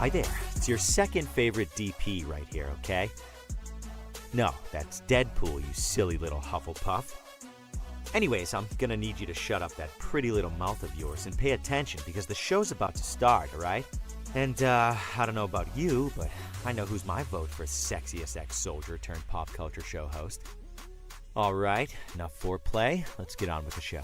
Hi there. It's your second favorite DP right here, okay? No, that's Deadpool, you silly little Hufflepuff. Anyways, I'm gonna need you to shut up that pretty little mouth of yours and pay attention because the show's about to start, alright? And, I don't know about you, but I know who's my vote for sexiest ex-soldier turned pop culture show host. Alright, enough foreplay. Let's get on with the show.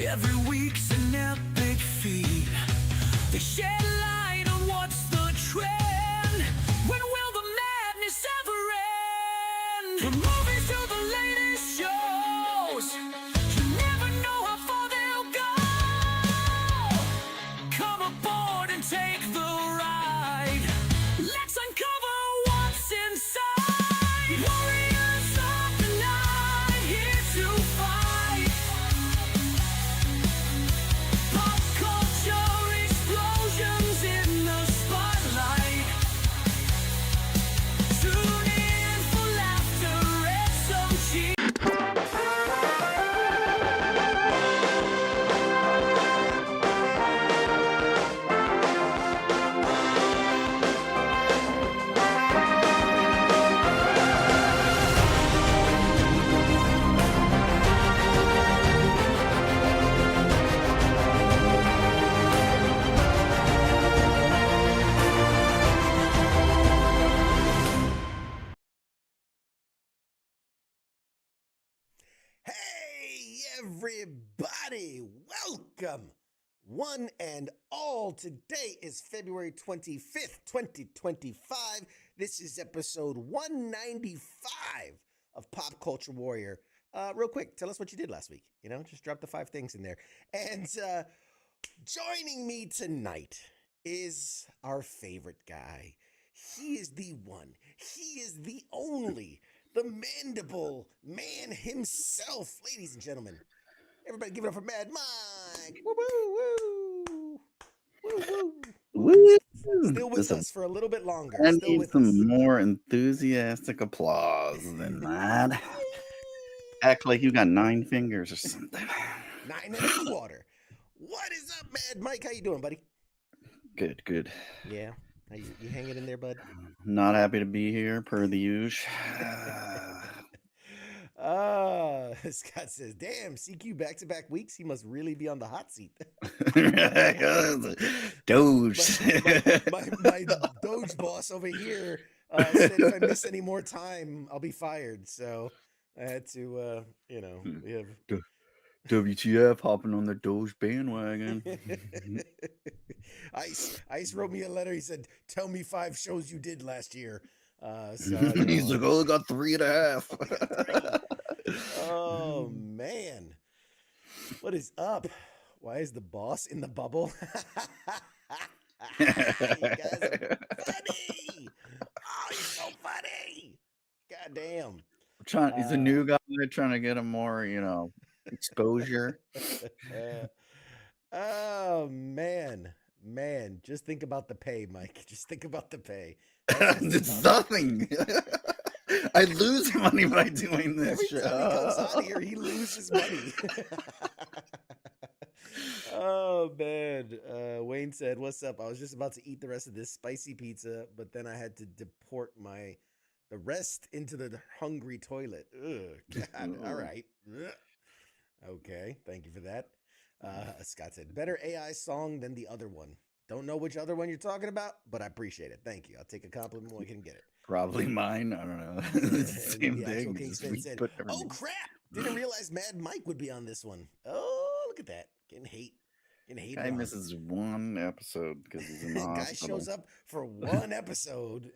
Every week's an epic feat. They shed light on what's the trend. When will the madness ever end? From movies to the latest shows, you never know how far they'll go. Come aboard and take the ride. Let's uncover what's inside. Warriors of the night, here to fight. Pop culture explosions in the spotlight. Tune in for laughter and some cheer. Hey, everybody! Welcome, one and all. Today is February 25th, 2025. This is episode 195 of Pop Culture Warrior. Real quick, tell us what you did last week. Just drop the 5 things in there. And joining me tonight is our favorite guy. He is the one. He is the only. The Mandible Man himself, ladies and gentlemen. Everybody give it up for Mad Mike. Woo woo woo. Woo woo. Woo! Still with Listen, us for a little bit longer. I Still need with us. some more enthusiastic applause than that. Act like you got 9 fingers or something. 9.25. What is up, Mad Mike? How you doing, buddy? Good. Yeah. How you hanging in there, bud? Not happy to be here, per the usual. Scott says, damn, CQ back-to-back weeks. He must really be on the hot seat. Doge. my Doge boss over here said if I miss any more time, I'll be fired. So I had to, we have... WTF hopping on the Doge bandwagon. Ice wrote me a letter. He said, tell me 5 shows you did last year. He's like, oh, I got 3.5. Oh, man. What is up? Why is the boss in the bubble? You guys are funny. Oh, you're so funny. God damn. He's a new guy. Trying to get him more, exposure. Oh, man. Just think about the pay, Mike. Just think about the pay. It's nothing. I lose money by doing this Every show. time he comes out of here, he loses money. Oh, man. Wayne said, what's up? I was just about to eat the rest of this spicy pizza, but then I had to deport the rest into the hungry toilet. Ugh, God. All right. Ugh. Okay. Thank you for that. Scott said, better AI song than the other one. Don't know which other one you're talking about, but I appreciate it. Thank you. I'll take a compliment when I can get it. Probably mine. I don't know. Same thing. Kingston said, oh, crap. Didn't realize Mad Mike would be on this one. Oh, look at that. Getting hate. Guy misses one episode because he's in the hospital. Guy shows up for one episode.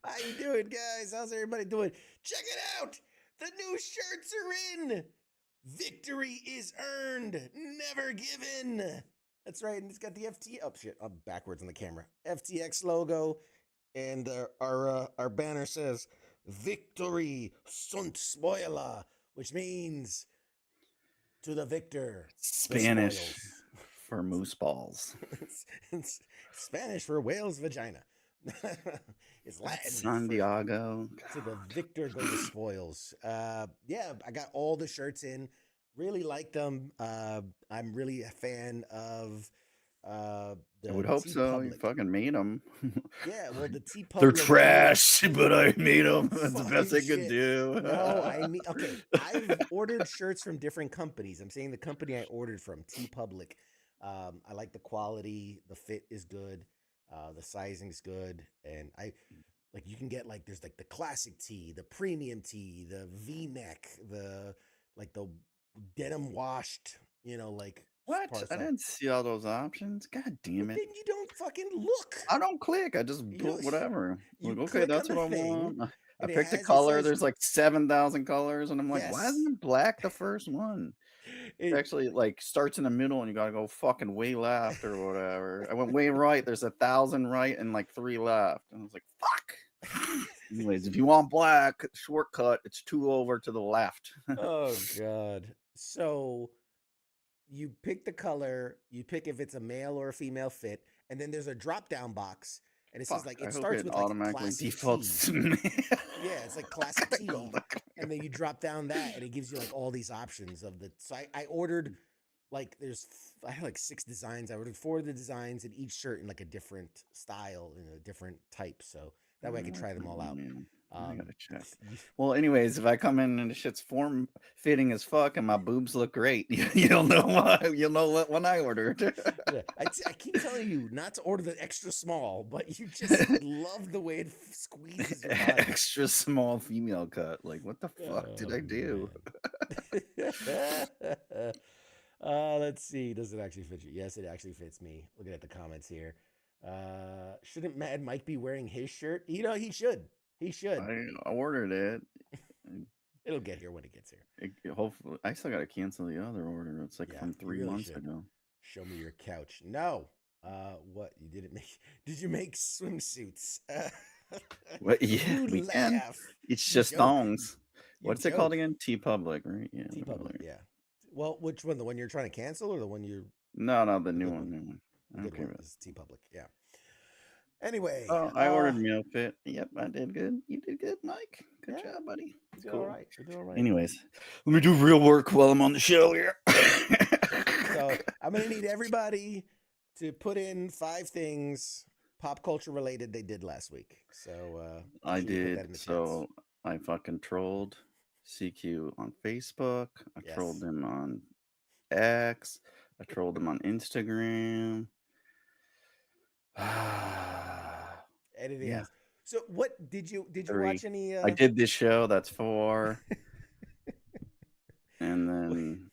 How you doing, guys? How's everybody doing? Check it out. The new shirts are in. Victory is earned, never given. That's right. And it's got the oh shit, I'm backwards on the camera. FTX logo, and our banner says "Victory sunt spoiler," which means to the victor. Spanish for moose balls. It's Spanish for whale's vagina. It's Latin. San Diego. To the victor go the spoils. Yeah, I got all the shirts in. Really like them. I'm really a fan of I would hope so. You fucking made them. Yeah, well, the TeePublic. They're trash, but I made them. That's the best I could do. No, okay. I've ordered shirts from different companies. I'm saying the company I ordered from, TeePublic. I like the quality. The fit is good. The sizing's good, and you can get there's the classic tee, the premium tee, the V-neck, the denim washed, What? I didn't see all those options. God damn it! Then you don't fucking look. I don't click. I just put whatever. Okay, that's what I want. I picked a it color. says- There's 7,000 colors, and I'm like, why Yes. isn't black the first one? It actually starts in the middle, and you gotta go fucking way left or whatever. I went way right. There's 1,000 right and 3 left, and I was like, fuck. Anyways, if you want black shortcut, it's 2 over to the left. Oh God! So you pick the color. You pick if it's a male or a female fit, and then there's a drop-down box, and it says it starts with automatically classic defaults tee. to me. Yeah, it's classic tee, and then you drop down that, and it gives you all these options of the. So I ordered I had 6 designs. I ordered 4 of the designs, and each shirt in a different style and a different type. So that way I can try them all out. I gotta check. Well, anyways, if I come in and the shit's form fitting as fuck and my boobs look great, you'll know why. You'll know what one I ordered. Yeah, I keep telling you not to order the extra small, but you just love the way it squeezes your body. Extra small female cut. What the fuck did I do? Let's see. Does it actually fit you? Yes, it actually fits me. Looking at the comments here. Shouldn't Mad Mike be wearing his shirt? He should. He should. I ordered it. It'll get here when it gets here. Hopefully, I still gotta cancel the other order. It's from 3 months ago. Show me your couch. No. What you didn't make? Did you make swimsuits? What? Yeah, we can. It's just thongs. What's it called again? TeePublic, right? Yeah. TeePublic. Yeah. Well, which one? The one you're trying to cancel, or the one you're No, the The new good one, one. new one. The good Okay, one. but This is T Public. Yeah. Anyway, oh, I ordered meal fit. Yep, I did good. You did good, Mike. Good yeah, job, buddy. we It's did all cool. right. We did all right. Anyways, let me do real work while I'm on the show here. So I'm gonna need everybody to put in 5 things pop culture related they did last week. So I make sure you put that did. in the chats. So I fucking trolled CQ on Facebook. I trolled Yes. him on X. I trolled him on Instagram. Anything Yeah, else? So what did you 3. watch any I did this show. That's 4. And what- then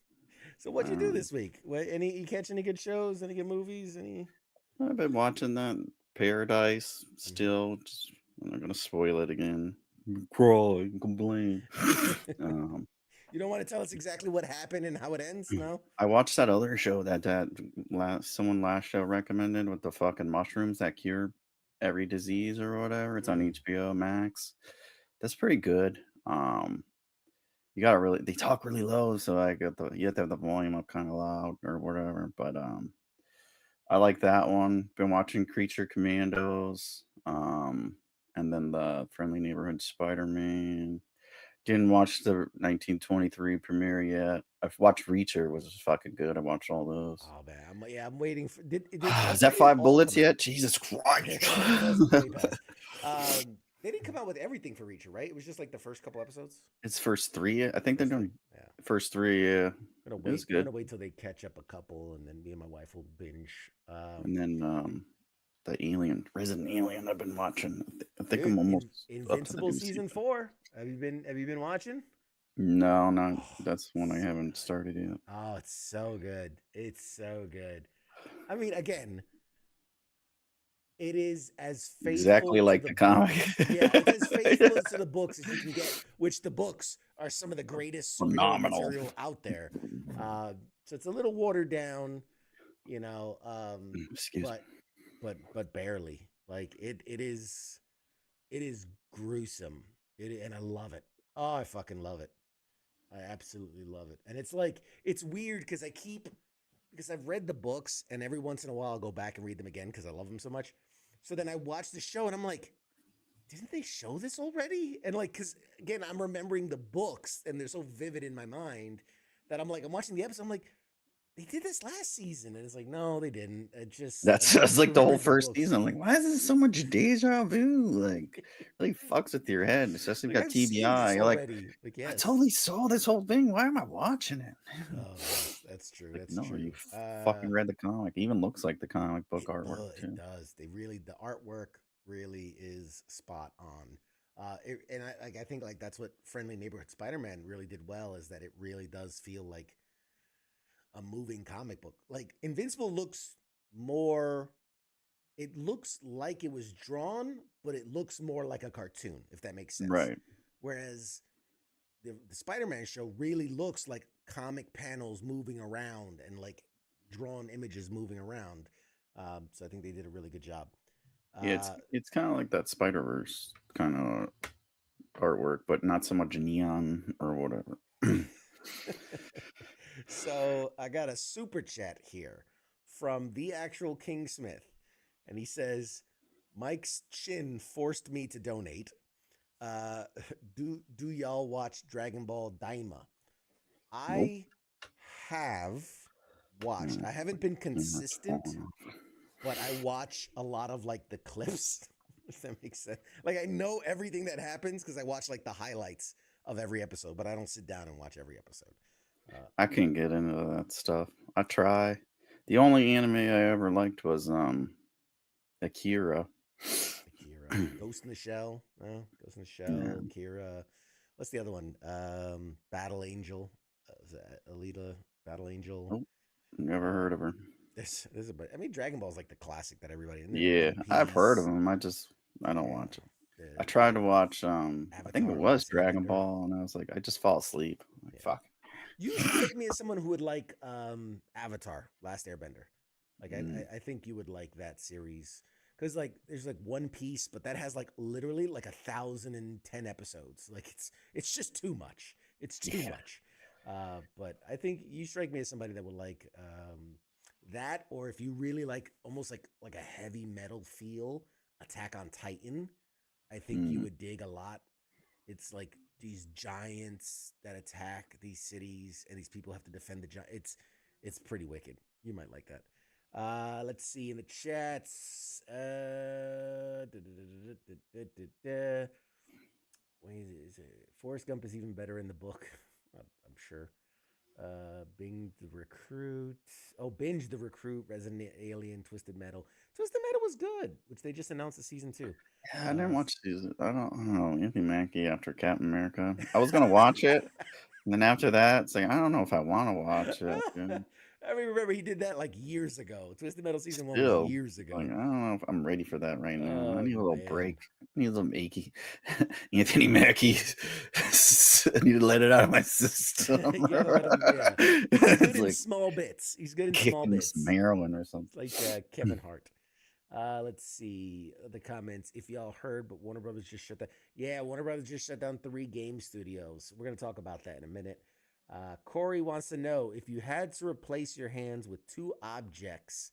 so what'd you do um, this week? What any you catch any good shows, any good movies, any I've been watching that Paradise Mhm. still. Just, I'm not gonna spoil it again. Crawl and complain. um, You don't want to tell us exactly what happened and how it ends? No? I watched that other show someone last show recommended with the fucking mushrooms that cure every disease or whatever. It's on Mm. HBO Max. That's pretty good. You gotta really they talk really low, so you have to have the volume up kind of loud or whatever. But I like that one. Been watching Creature Commandos, and then the Friendly Neighborhood Spider-Man. Didn't watch the 1923 premiere yet. I've watched Reacher, was fucking good. I watched all those. Oh man, I'm waiting for Is when that did 5 all bullets come out? yet? Jesus Christ. That's way past. They didn't come out with everything for Reacher, right? It was just like the first couple episodes. It's first 3. I think they're First 3. doing Yeah. first 3, yeah. It was I'm good. gonna wait till they catch up a couple, and then me and my wife will binge. And then the Resident Alien I've been watching. I think I'm Dude, almost up to the Invincible new season season. 4. Have you been watching? No, not Oh, that's one I so haven't good. started yet. Oh, it's so good. It's so good. I mean, again, it is as Exactly faithful to like the the book. comic. Yeah, it's as faithful to the books as you can get, which the books are some of the greatest superhero Phenomenal. material out there. So it's a little watered down, you know, Excuse me. but but barely. Like it is gruesome. And I love it. Oh, I fucking love it. I absolutely love it. And it's like it's weird because I've read the books and every once in a while I'll go back and read them again because I love them so much. So then I watch the show and I'm like, didn't they show this already? And like, because again, I'm remembering the books and they're so vivid in my mind that I'm like, I'm watching the episode. I'm like, they did this last season, and it's like, no, they didn't. I That's just like the whole remembered the first books. season. I'm like, why is there so much deja vu? Like, really fucks with your head, especially if Like you got I've seen TBI. this You're like, already. Like I yes. totally saw this whole thing. Why am I watching it? Oh, that's true. Like, That's no, you true. fucking read the comic. It even looks like the comic book artwork It too. does. They really the artwork really is spot on. And I think like that's what Friendly Neighborhood Spider-Man really did well is that it really does feel like a moving comic book. Like Invincible looks more. It looks like it was drawn, but it looks more like a cartoon, if that makes sense. Right. Whereas the Spider-Man show really looks like comic panels moving around and like drawn images moving around. So I think they did a really good job. Yeah, it's kind of like that Spider Verse kind of artwork, but not so much neon or whatever. So I got a super chat here from the actual King Smith, and he says, "Mike's chin forced me to donate. Uh, do y'all watch Dragon Ball Daima? Nope. I have watched. I haven't been consistent, but I watch a lot of like the clips. If that makes sense. Like I know everything that happens because I watch like the highlights of every episode, but I don't sit down and watch every episode. I can't get into that stuff. I try. The only anime I ever liked was Akira. Akira, Ghost in the Shell, no, Ghost in the Yeah. Shell, Akira. What's the other one? Battle Angel. Is that Alita? Battle Angel. Nope. Never heard of her. There's a but I mean Dragon Ball is like the classic that everybody in there. Yeah, One I've heard of Piece. them. I don't Yeah. watch it. The I tried to watch I think it Avatar: was Last Dragon Airbender. Ball and I was like I just fall asleep. Like Yeah. fuck. You strike me as someone who would like Avatar: Last Airbender. Like Mm, I think you would like that series because like there's like One Piece, but that has like literally like 1,010 episodes. Like it's just too much. It's too yeah. much. But I think you strike me as somebody that would That, or if you really like almost like a heavy metal feel, Attack on Titan, I think you Mm. would dig a lot. It's like these giants that attack these cities, and these people have to defend the giant. It's pretty wicked. You might like that. Let's see in the chats. Is it, Forrest Gump is even better in the book. I'm sure. Bing the Recruit. Oh, Binge the Recruit, Resident Alien, Twisted Metal. Twisted Metal was good, which they just announced the season 2. Yeah, I didn't watch season. I don't know. Anthony Mackie after Captain America. I was gonna watch it, and then after that, it's like I don't know if I want to watch it. Dude. I remember he did that like years ago. Twisted Metal season 1 was Still, years like ago. I don't know if I'm ready for that right now. I Oh need a little man. break. I need a little achy. Anthony Mackie. I need to let it out of my system. You gotta let him. Yeah, he's good It's in like small bits. He's good in small kicking some bits. heroin or something. It's like Kevin Hart. Let's see the comments. If y'all heard, but Warner Brothers just shut down. Yeah, Warner Brothers just shut down 3 game studios. We're gonna talk about that in a minute. Corey wants to know if you had to replace your hands with 2 objects,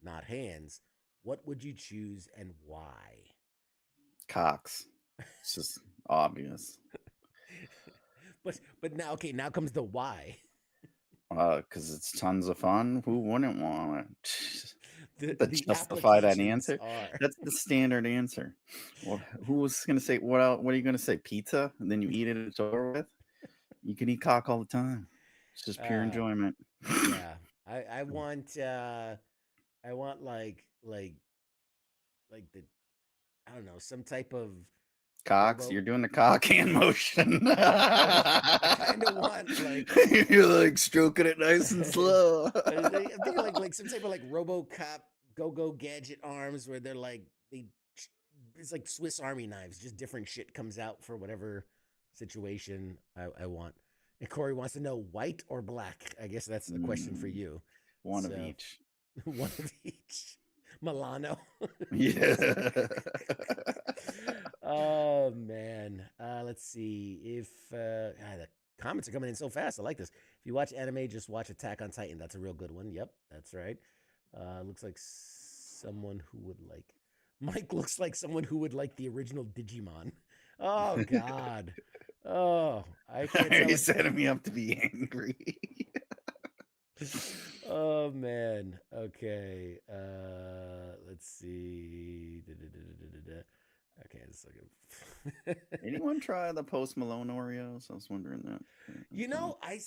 not hands, what would you choose and why? Cox. It's just obvious. but now, okay, now comes the why. Because it's tons of fun. Who wouldn't want it? The Justify that applications answer. are. That's the standard answer. Well, who was gonna say what else? What are you gonna say? Pizza, and then you eat it. It's over with. You can eat cock all the time. It's just pure Uh, enjoyment. yeah, I want I want like the I don't know, some type of Cocks, robo. you're doing the cock hand motion. No, I kind of want like You're like stroking it nice and slow. I'm thinking like some type of like RoboCop go gadget arms where they're like they it's like Swiss Army knives, just different shit comes out for whatever situation I want. And Corey wants to know white or black. I guess that's a question for you. One of So each. one of each. Milano. Yeah. Oh man. Let's see if the comments are coming in so fast. I like this. If you watch anime, just watch Attack on Titan. That's a real good one. Yep, that's right. Looks like someone who would like. Mike looks like someone who would like the original Digimon. Oh God. Oh, I can't tell. He's setting me up to be angry. Oh man. Okay. Let's see. Okay, it's like Anyone try the Post Malone Oreos? I was wondering that. you know, I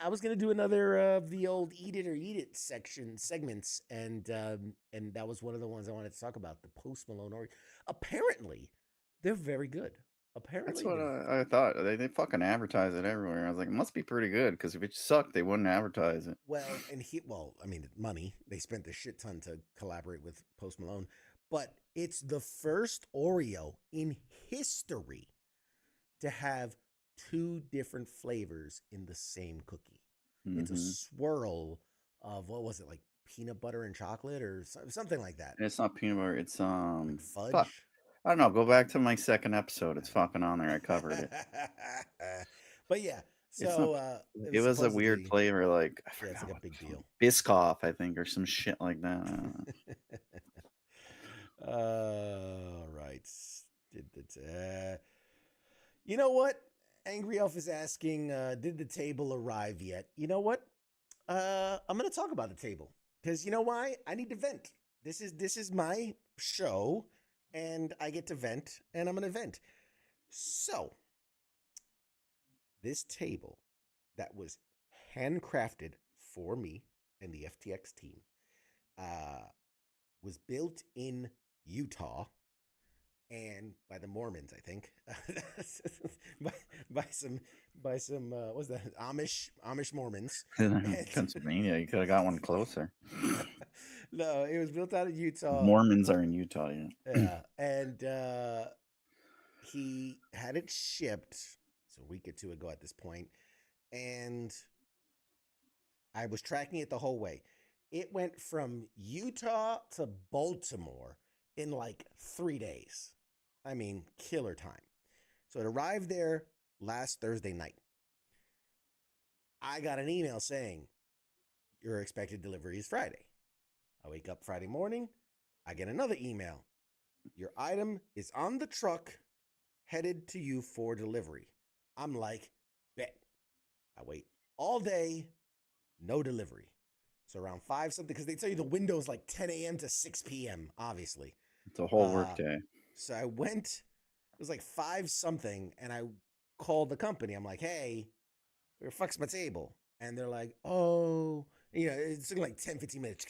was gonna do another of the old eat it or eat it segments, and that was one of the ones I wanted to talk about. The Post Malone Oreo. Apparently, they're very good. That's Apparently, what they're I thought. They fucking advertise it everywhere. I was like, it must be pretty good because if it sucked, they wouldn't advertise it. well, I mean, money. They spent a shit ton to collaborate with Post Malone, but it's the first Oreo in history to have 2 different flavors in the same cookie. It's a swirl of what was it, like peanut butter and chocolate or something like that. And it's not peanut butter. It's Like fuck. fudge. I don't know. Go back to my second episode. It's fucking on there. I covered it. But yeah, It's not. so It was a weird flavor. Like I yeah, it's forgot like a what big deal. Biscoff, I think, or some shit like that. I don't know. All right. You know what? Angry Elf is asking, did the table arrive yet? You know what? I'm gonna talk about the table. Because you know why? I need to vent. This is my show, and I get to vent, and I'm gonna vent. So, this table that was handcrafted for me and the FTX team was built in Utah and by the Mormons, I think, by some what was that, Amish Mormons. Pennsylvania. You could have got one closer. No, it was built out of Utah. Mormons are in Utah, yeah. Yeah, and he had it shipped a week or 2 ago at this point, and I was tracking it the whole way. It went from Utah to Baltimore in like 3 days. I mean, killer time. So it arrived there last Thursday night. I got an email saying, your expected delivery is Friday. I wake up Friday morning. I get another email. Your item is on the truck headed to you for delivery. I'm like, bet. I wait all day, no delivery. So around 5 something, because they tell you the window is like 10 a.m. to 6 p.m., obviously. It's a whole work day. So I went, it was like 5 something, and I called the company. I'm like, hey, where the fuck's my table? And they're like, oh, it's took like 10, 15 minutes.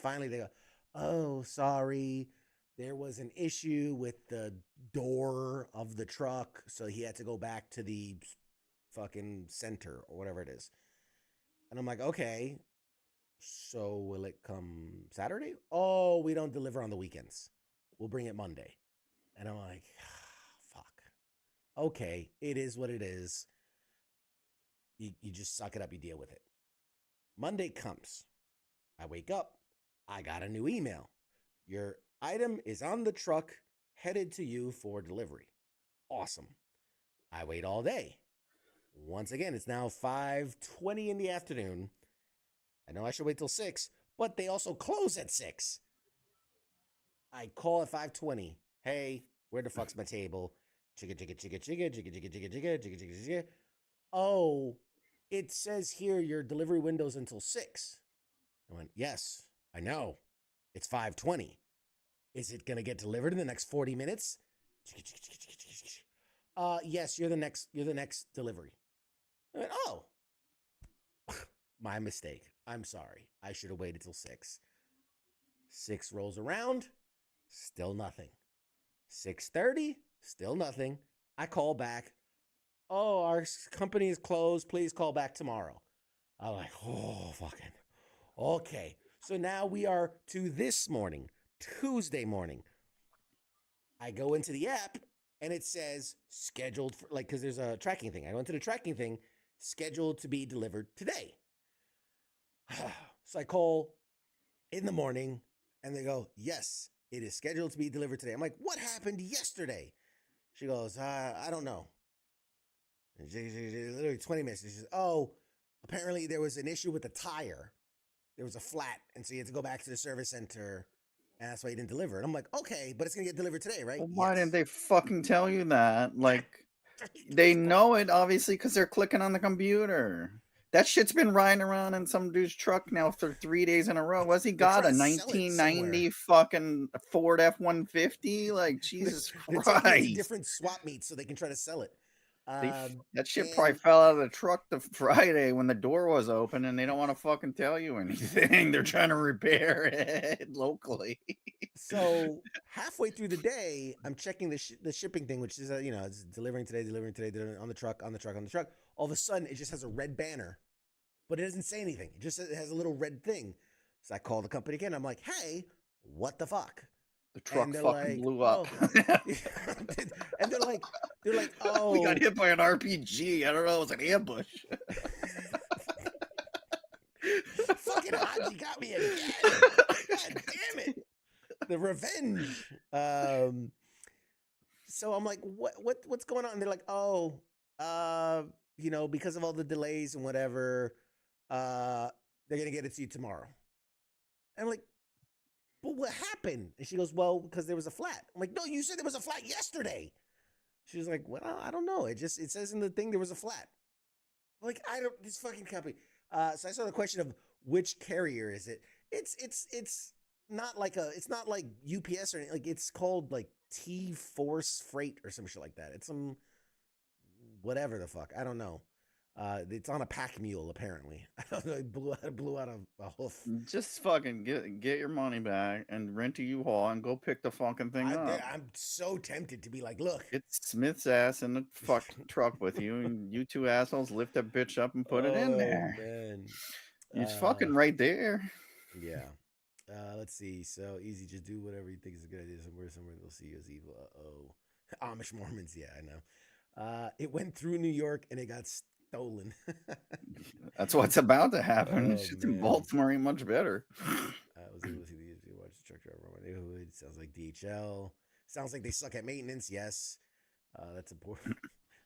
Finally, they go, oh, sorry. There was an issue with the door of the truck, so he had to go back to the fucking center or whatever it is. And I'm like, okay, so will it come Saturday? Oh, we don't deliver on the weekends. We'll bring it Monday. And I'm like, fuck. Okay, it is what it is. You just suck it up, you deal with it. Monday comes. I wake up. I got a new email. Your item is on the truck, headed to you for delivery. Awesome. I wait all day. Once again, it's now 5:20 in the afternoon. I know I should wait till 6, but they also close at 6. I call at 5:20. Hey, where the fuck's my table? Chigga, chigga, chigga, chigga, chigga, chigga, chigga, chigga, chigga, chigga, chigga. Oh, it says here your delivery window's until 6. I went, yes, I know. It's 5:20. Is it going to get delivered in the next 40 minutes? Yes, you're the next delivery. I went, oh, my mistake. I'm sorry. I should have waited till 6. 6 rolls around, still nothing. 6:30, still nothing. I call back. Oh, our company is closed. Please call back tomorrow. I'm like, oh, fucking. Okay. So now we are to this morning, Tuesday morning. I go into the app and it says scheduled for, like, because there's a tracking thing. I go into the tracking thing, scheduled to be delivered today. So I call in the morning and they go, yes, it is scheduled to be delivered today. I'm like, what happened yesterday? She goes, I don't know. And she literally 20 minutes. She says, oh, apparently there was an issue with the tire. There was a flat, and so you had to go back to the service center, and that's why you didn't deliver. And I'm like, okay, but it's going to get delivered today, right? Well, why didn't they fucking tell you that? Like, they know it, obviously, because they're clicking on the computer. That shit's been riding around in some dude's truck now for 3 days in a row. What's he got? A 1990 fucking Ford F-150? Like, Jesus Christ. They're taking it to different swap meets so they can try to sell it. That shit probably fell out of the truck the Friday when the door was open, and they don't want to fucking tell you anything. They're trying to repair it locally. So halfway through the day, I'm checking the shipping thing, which is it's delivering today, on the truck. All of a sudden, it just has a red banner, but it doesn't say anything. It just has a little red thing. So I call the company again. I'm like, hey, what the fuck? The truck fucking blew up. Oh. And they're like, oh, we got hit by an RPG. I don't know, it was an ambush. Fucking Haji got me again. God damn it. The revenge. So I'm like, what's going on? And they're like, oh, because of all the delays and whatever, they're gonna get it to you tomorrow. And I'm like, but what happened? And she goes, well, because there was a flat. I'm like, no, you said there was a flat yesterday. She was like, well, I don't know. It says in the thing there was a flat. I'm like, this fucking company. So I saw the question of which carrier is it? It's not like UPS or anything. Like, it's called like T-Force Freight or some shit like that. It's some whatever the fuck. I don't know. It's on a pack mule, apparently. I don't know. It blew out a hoof. Just fucking get your money back and rent a U-Haul and go pick the fucking thing up. I'm so tempted to be like, look. It's Smith's ass in the fucking truck with you, and you two assholes lift that bitch up and put it in there. Man. It's fucking right there. Yeah. Let's see. So easy. Just do whatever you think is a good idea. Somewhere they'll see you as evil. Amish Mormons. Yeah, I know. It went through New York and it got stolen. That's what's about to happen. Shit in Baltimore ain't much better. I was able to see watch the truck driver around my neighborhood. Sounds like DHL. Sounds like they suck at maintenance. Yes. That's important.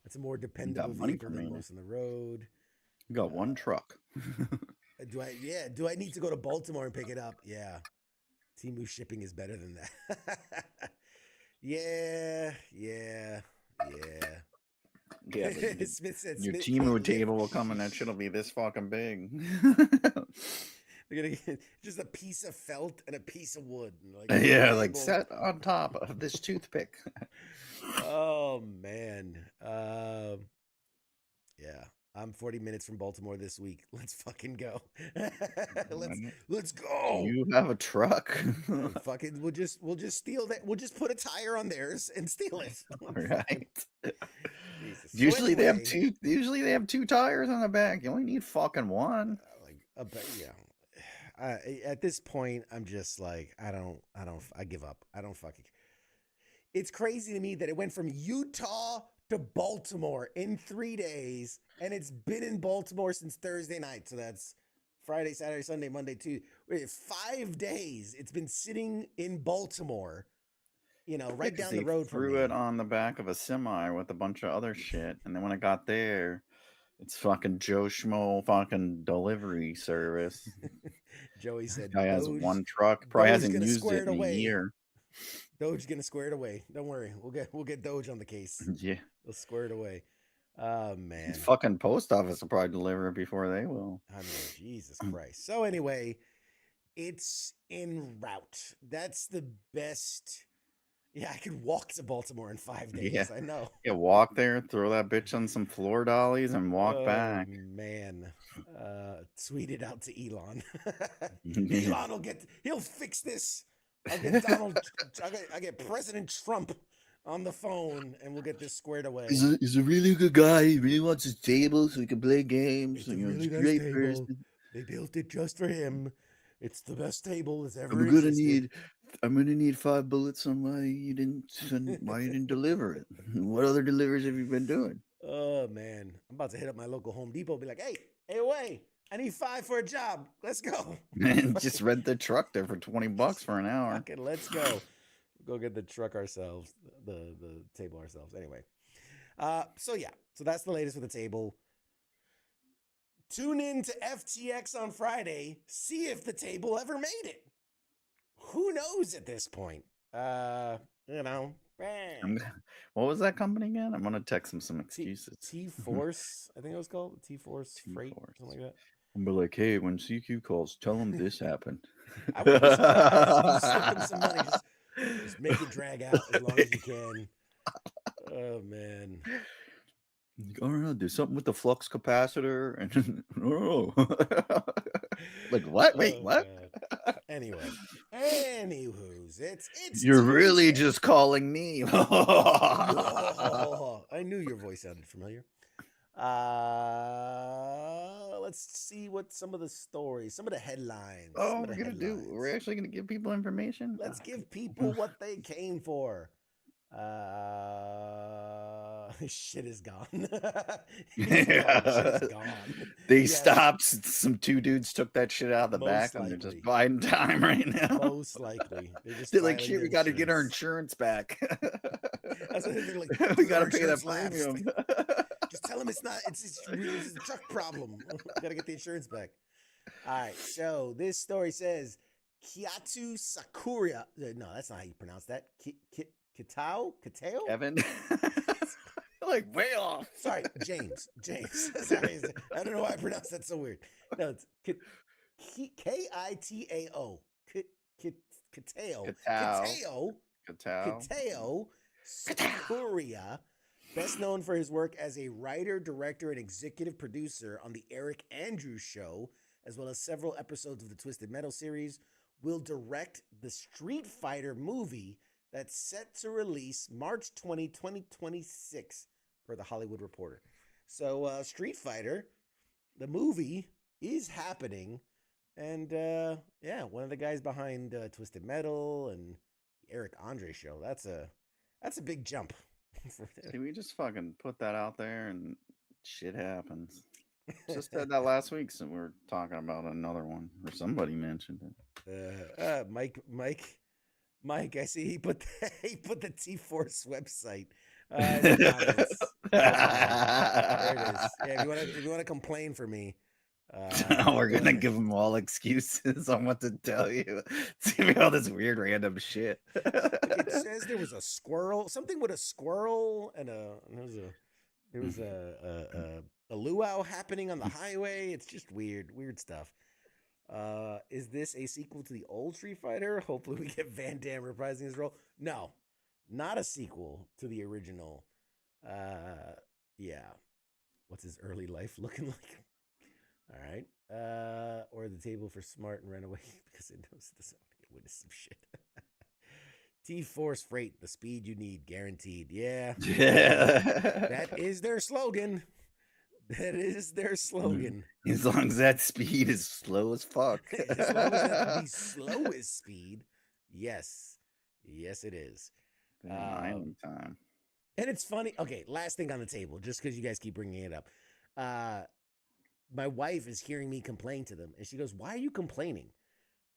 That's a more dependable vehicle than most on the road. You got one truck. Do I? Yeah. Do I need to go to Baltimore and pick it up? Yeah. Temu shipping is better than that. Yeah. Yeah. Yeah. Yeah, but Smith said your Smith can't Timu live. table will come and that shit'll be this fucking big. They're gonna get just a piece of felt and a piece of wood. And like, Yeah, like table. set on top of this toothpick. Oh man. Yeah. I'm 40 minutes from Baltimore this week. Let's fucking go. let's go. You have a truck. Fucking we'll just steal that. We'll just put a tire on theirs and steal it. All right. Jesus. So Usually they have anyway, two. Usually they have two tires on the back. You only need fucking one. at this point, I'm just like, I give up. I don't fucking. It's crazy to me that it went from Utah to Baltimore in 3 days, and it's been in Baltimore since Thursday night. So that's Friday, Saturday, Sunday, Monday, Tuesday. 5 days. It's been sitting in Baltimore, right down the road from me. Threw it on the back of a semi with a bunch of other shit, and then when I got there, it's fucking Joe Schmo fucking delivery service. Joey said, "Guy has one truck, probably hasn't used it in a year." Doge gonna square it away. Don't worry, we'll get Doge on the case. Yeah, we'll square it away. Oh man, fucking post office will probably deliver it before they will. I mean, Jesus Christ. So anyway, it's en route. That's the best. Yeah, I could walk to Baltimore in 5 days. Yeah. I know. Yeah, walk there, throw that bitch on some floor dollies, and walk back. Man, tweet it out to Elon. Elon he'll fix this. I'll get President Trump on the phone, and we'll get this squared away. He's a really good guy. He really wants his table so he can play games. It's a really nice great table. person. They built it just for him. It's the best table that's ever existed. I'm gonna need 5 bullets on why you didn't deliver it. What other deliveries have you been doing? Oh man, I'm about to hit up my local Home Depot. Be like, hey, wait. I need 5 for a job. Let's go. And just rent the truck there for $20 for an hour. Okay, let's go. Go get the truck ourselves, the table ourselves. Anyway, so that's the latest with the table. Tune in to FTX on Friday. See if the table ever made it. Who knows at this point? What was that company again? I'm gonna text him some excuses. T-Force, I think it was called T-Force Freight, something like that. I'm be like, hey, when CQ calls, tell him this happened. I would just slip him some money. Just make it drag out as long as you can. Oh man. I don't know. There's something with the flux capacitor, and oh, like what? Wait, what? Anywho's, it's. You're really just calling me. I knew your voice sounded familiar. Let's see what some of the stories, some of the headlines. Oh, we're gonna do. We're actually gonna give people information. Let's give people what they came for. Shit is gone. Shit is gone. They stopped. Some 2 dudes took that shit out of the back, and they're just buying time right now. Most likely, they're like, "Shit, we got to get our insurance back." That's what they're like. We got to pay that premium. Just tell them it's a truck problem. Got to get the insurance back. All right. So this story says Kiatu Sakura. No, that's not how you pronounce that. Kitao? Kevin? Like way off. Sorry, James. Sorry, I don't know why I pronounced that so weird. No, it's Kitao. Kitao Sakuria, best known for his work as a writer, director, and executive producer on the Eric Andrews Show, as well as several episodes of the Twisted Metal series, will direct the Street Fighter movie that's set to release March 20, 2026, per The Hollywood Reporter. So Street Fighter, the movie, is happening. And one of the guys behind Twisted Metal and the Eric Andre Show. That's a big jump. See, we just fucking put that out there and shit happens. Just said that last week, so we're talking about another one, or somebody mentioned it. Mike, I see he put the T-Force website in the comments. There it is. Yeah, if you want to complain for me, We're gonna give them all excuses on what to tell you. It's gonna be all this weird random shit. It says there was a squirrel, something with a squirrel, and there was a luau happening on the highway. It's just weird stuff. Is this a sequel to the old Street Fighter? Hopefully, we get Van Damme reprising his role. No, not a sequel to the original. Yeah. What's his early life looking like? All right. Or the table for smart and run away because it knows this. Get witness some shit. T-Force Freight, the speed you need, guaranteed. Yeah. That is their slogan. That is their slogan. As long as that speed is slow as fuck. As long as that's the slowest speed, yes. Yes, it is. Time. And it's funny. Okay, last thing on the table, just because you guys keep bringing it up. My wife is hearing me complain to them, and she goes, "Why are you complaining?"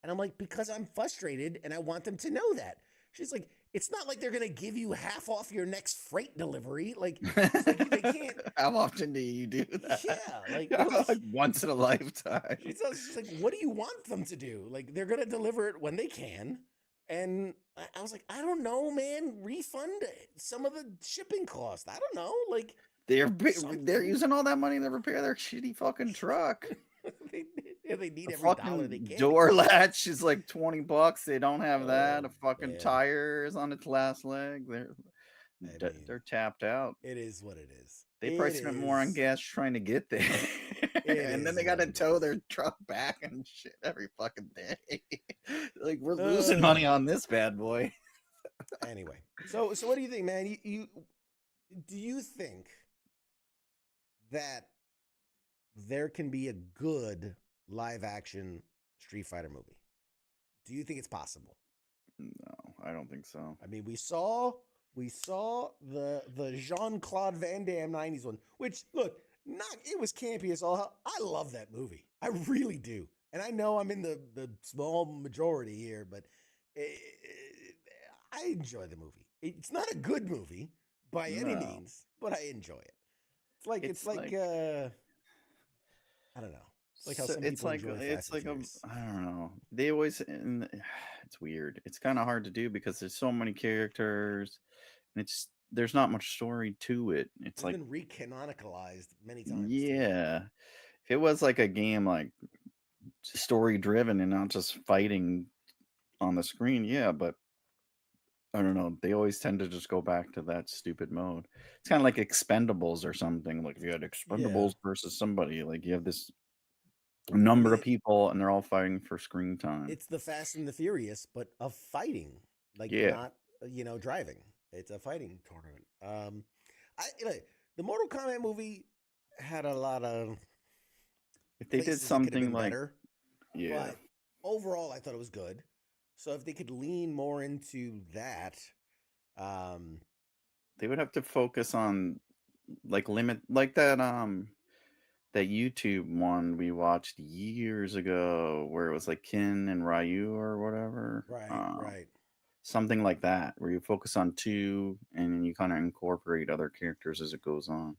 And I'm like, "Because I'm frustrated, and I want them to know that." She's like, "It's not like they're gonna give you half off your next freight delivery. Like they can't." How often do you do that? Yeah, like once in a lifetime. She's like, "What do you want them to do? Like they're gonna deliver it when they can." And I was like, "I don't know, man. Refund some of the shipping cost. I don't know, like." They're using all that money to repair their shitty fucking truck. they need every dollar they can. Door latch is like $20. They don't have that. A fucking tire is on its last leg. They're tapped out. It is what it is. They probably spent more on gas trying to get there. And then they got to tow their truck back and shit every fucking day. Like, we're losing money on this bad boy. Anyway, so what do you think, man? Do you think that there can be a good live action Street Fighter movie? Do you think it's possible? No, I don't think so. I mean, we saw the Jean-Claude Van Damme 90s one, which it was campy as all hell. I love that movie. I really do. And I know I'm in the small majority here, but I enjoy the movie. It's not a good movie by any means, but I enjoy it. It's like I don't know. It's like how some people enjoy Fast and Furious. I don't know. They always it's weird. It's kind of hard to do because there's so many characters, and there's not much story to it. It's been recanonicalized many times. Yeah. If it was like a game like story driven and not just fighting on the screen, yeah, but I don't know. They always tend to just go back to that stupid mode. It's kind of like Expendables or something. Like if you had Expendables versus somebody, like you have this number of people and they're all fighting for screen time. It's the Fast and the Furious, but of fighting, not driving. It's a fighting tournament. The Mortal Kombat movie had a lot of. If they did something like better, but overall, I thought it was good. So if they could lean more into that, they would have to focus on that YouTube one we watched years ago where it was like Kin and Ryu or whatever. Right. Something like that where you focus on two and then you kind of incorporate other characters as it goes on.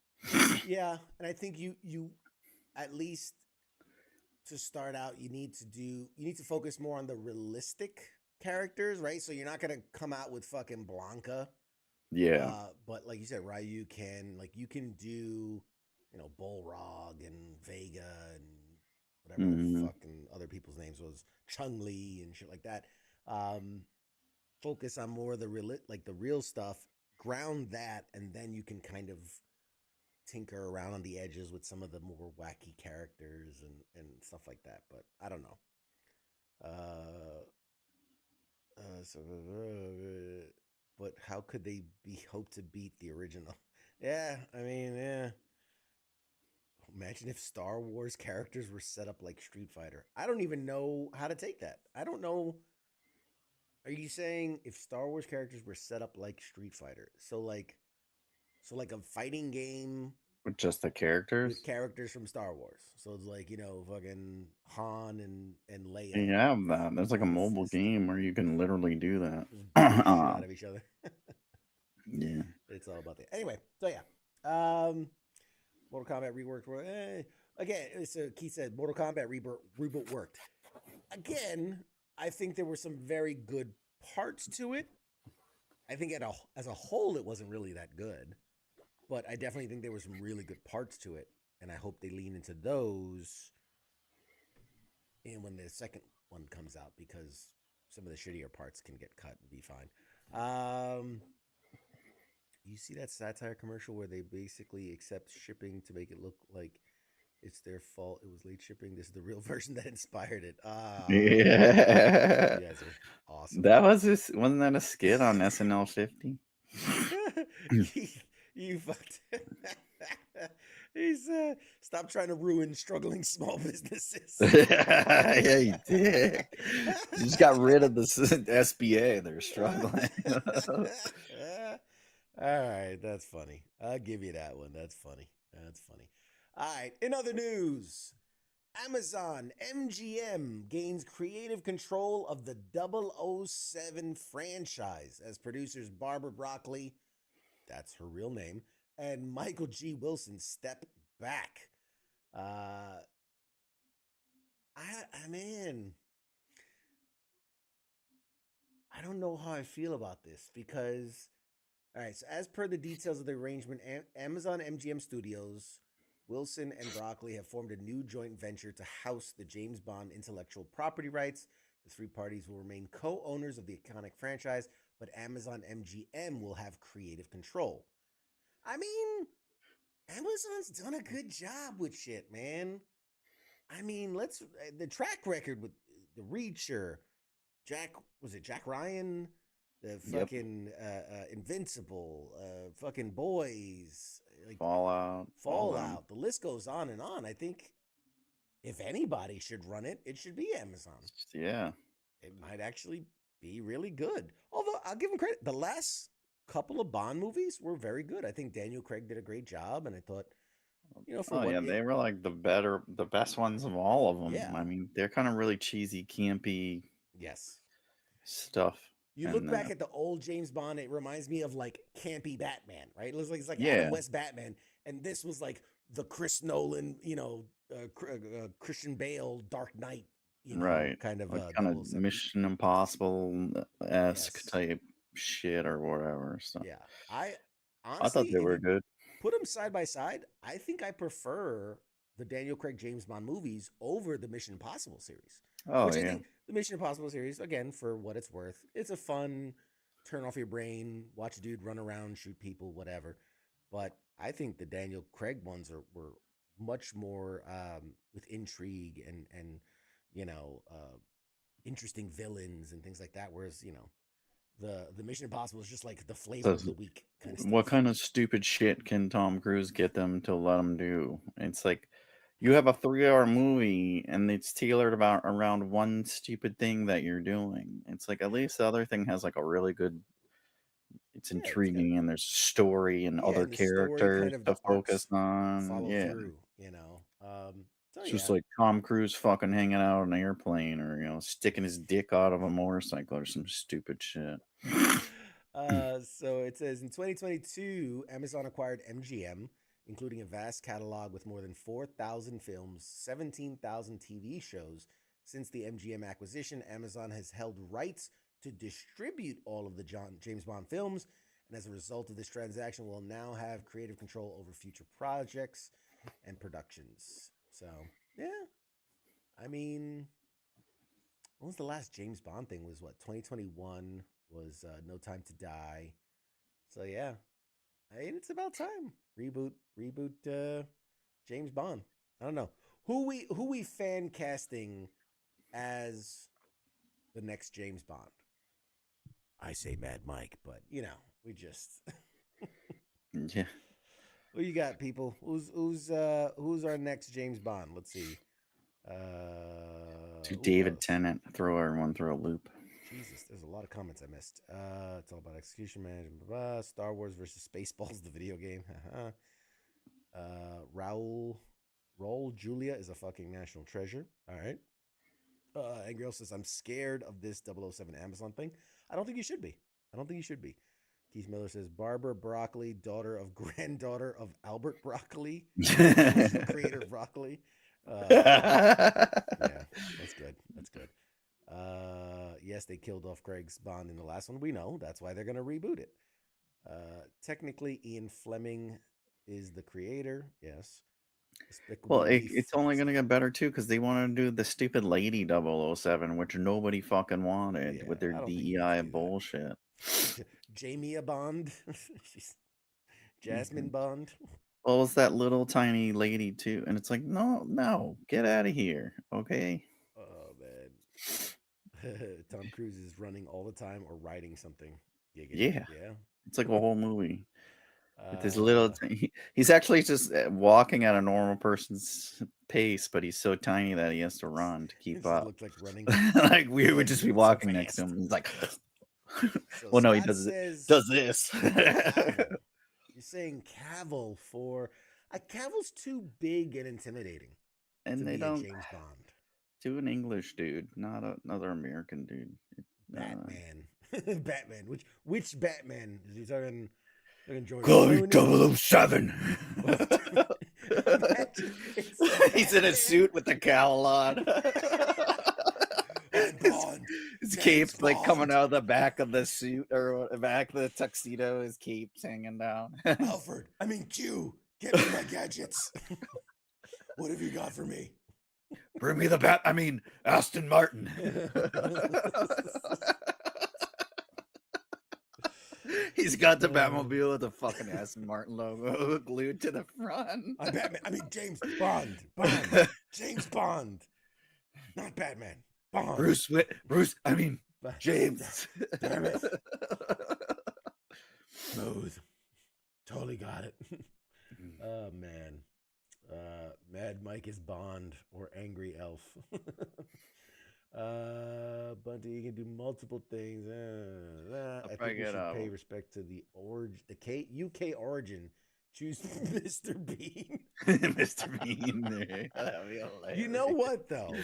Yeah, and I think you at least to start out you need to focus more on the realistic characters, right? So you're not going to come out with fucking Blanca. Yeah. But like you said, Ryu you can do Bullrog and Vega and whatever the fucking other people's names was, Chun-Li and shit like that. Focus on more of the real stuff, ground that, and then you can kind of tinker around on the edges with some of the more wacky characters and stuff like that. But I don't know. But how could they hope to beat the original? Yeah, I mean, yeah. Imagine if Star Wars characters were set up like Street Fighter. I don't even know how to take that. I don't know. Are you saying if Star Wars characters were set up like Street Fighter? So like a fighting game with just the characters? With characters from Star Wars. So it's like, fucking Han and Leia. You have that. There's like a mobile game where you can literally do that. Just beat out of each other. Yeah. It's all about that. Anyway, so yeah. Mortal Kombat reworked. again, so Keith said Mortal Kombat reboot worked. Again, I think there were some very good parts to it. I think as a whole, it wasn't really that good, but I definitely think there were some really good parts to it, and I hope they lean into those. And when the second one comes out, because some of the shittier parts can get cut and be fine. You see that satire commercial where they basically accept shipping to make it look like it's their fault. It was late shipping. This is the real version that inspired it. Yeah. You guys are awesome. That was this. Wasn't that a skit on SNL 50? You fucked. He's stop trying to ruin struggling small businesses. Yeah, he did. He just got rid of the SBA. They're struggling. All right, that's funny. I'll give you that one. That's funny. That's funny. All right, in other news, Amazon MGM gains creative control of the 007 franchise as producers Barbara Broccoli, that's her real name, and Michael G. Wilson step back. Man, I don't know how I feel about this because, all right, so as per the details of the arrangement, Amazon MGM Studios, Wilson and Broccoli have formed a new joint venture to house the James Bond intellectual property rights. The three parties will remain co-owners of the iconic franchise, but Amazon MGM will have creative control. I mean, Amazon's done a good job with shit, man. I mean, the track record with The Reacher, Jack Ryan, the Yep. fucking Invincible, fucking Boys, like Fallout. The list goes on and on. I think if anybody should run it, it should be Amazon. Yeah. It might actually be really good. Although I'll give them credit, the last couple of Bond movies were very good. I think Daniel Craig did a great job, and I thought, They were like the best ones of all of them. Yeah. I mean, they're kind of really cheesy, campy yes. stuff. You look back at the old James Bond, it reminds me of like campy Batman, right? It looks like it's like Yeah. Adam West Batman, and this was like the Chris Nolan, Christian Bale Dark Knight, right, kind of like kind of 007. Mission Impossible-esque Yes. type shit or whatever. So Yeah, I I thought honestly, they if were you good. put them side by side, I think I prefer the Daniel Craig James Bond movies over the Mission Impossible series. Oh Which I yeah, think the Mission Impossible series, again, for what it's worth, it's a fun turn off your brain, watch a dude run around, shoot people, whatever. But I think the Daniel Craig ones were much more with intrigue and interesting villains and things like that. Whereas the Mission Impossible is just like the flavor of the week kind of stuff. what kind of stupid shit can Tom Cruise get them to let him do? It's like you have a 3-hour movie and it's tailored around one stupid thing that you're doing. It's like at least the other thing has like a really good. It's Yeah, it's got intriguing and there's story and other and the story characters kind of to the focus arcs on. follow Yeah. through. So It's just yeah. like Tom Cruise fucking hanging out on an airplane or, sticking his dick out of a motorcycle or some stupid shit. So it says in 2022, Amazon acquired MGM, including a vast catalog with more than 4,000 films, 17,000 TV shows. Since the MGM acquisition, Amazon has held rights to distribute all of the James Bond films, and as a result of this transaction, will now have creative control over future projects and productions. So, yeah. I mean, when was the last James Bond thing? Was what, 2021 was No Time to Die. So yeah, I mean, it's about time. Reboot James Bond. I don't know. Who we fan casting as the next James Bond? I say Mad Mike, but we just Yeah. who you got, people? Who's our next James Bond? Let's see. To David Tennant, throw everyone through a loop. Jesus, there's a lot of comments I missed. It's all about execution management. Blah, blah, Star Wars versus Spaceballs, the video game. Raul Julia is a fucking national treasure. All right. Angry says, I'm scared of this 007 Amazon thing. I don't think you should be. Keith Miller says Barbara Broccoli, granddaughter of Albert Broccoli, the creator of broccoli. Yeah, that's good. That's good. Yes, they killed off Craig's Bond in the last one. We know that's why they're going to reboot it. Technically, Ian Fleming is the creator. Yes. Well, it's only going to get better too because they want to do the stupid Lady 007, which nobody fucking wanted with their DEI bullshit. Jamie Bond. She's Jasmine Bond. Well, it's that little tiny lady too, and it's like, no, get out of here, okay? Oh man, Tom Cruise is running all the time or writing something. Yeah, it's like a whole movie. With his little, he's actually just walking at a normal person's pace, but he's so tiny that he has to run to keep up. Looks like running. Like we would just be walking next to him. He's like, well, no, he does this. You're saying Cavill for Cavill's too big and intimidating, and they don't James Bond. Do an English dude, not another American dude. Batman, Batman. Which Batman is he talking? Call me 007. He's in a suit with the cowl on. His cape's like coming out of the back of the suit or back of the tuxedo. His cape's hanging down. Alfred, Q, get me my gadgets. What have you got for me? Bring me the Aston Martin. He's got the Batmobile with the fucking Aston Martin logo glued to the front. James Bond. James Bond. Not Batman. Bond. James. Damn it. Smooth. Totally got it. Oh, man. Mad Mike is Bond or Angry Elf. Bunty, you can do multiple things. I think we should pay respect to the UK origin. Choose Mr. Bean. Mr. Bean. You know what though?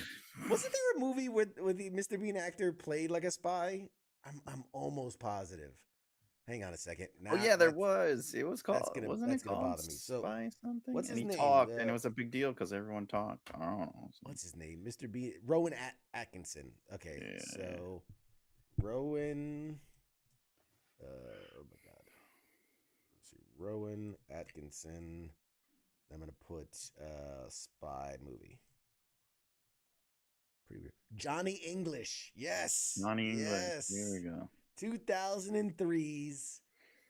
Wasn't there a movie where the Mr. Bean actor played like a spy? I'm almost positive. Hang on a second. There was. It was called. Wasn't it called bother me. So, Spy something? What's his name? He talked, and it was a big deal because everyone talked. I don't know. What's his name? Mr. Bean. Rowan Atkinson. Okay, so Rowan. Oh my God. Let's see. Rowan Atkinson. I'm gonna put spy movie. Pretty weird. Johnny English. Yes. Johnny English. Yes. There we go. 2003's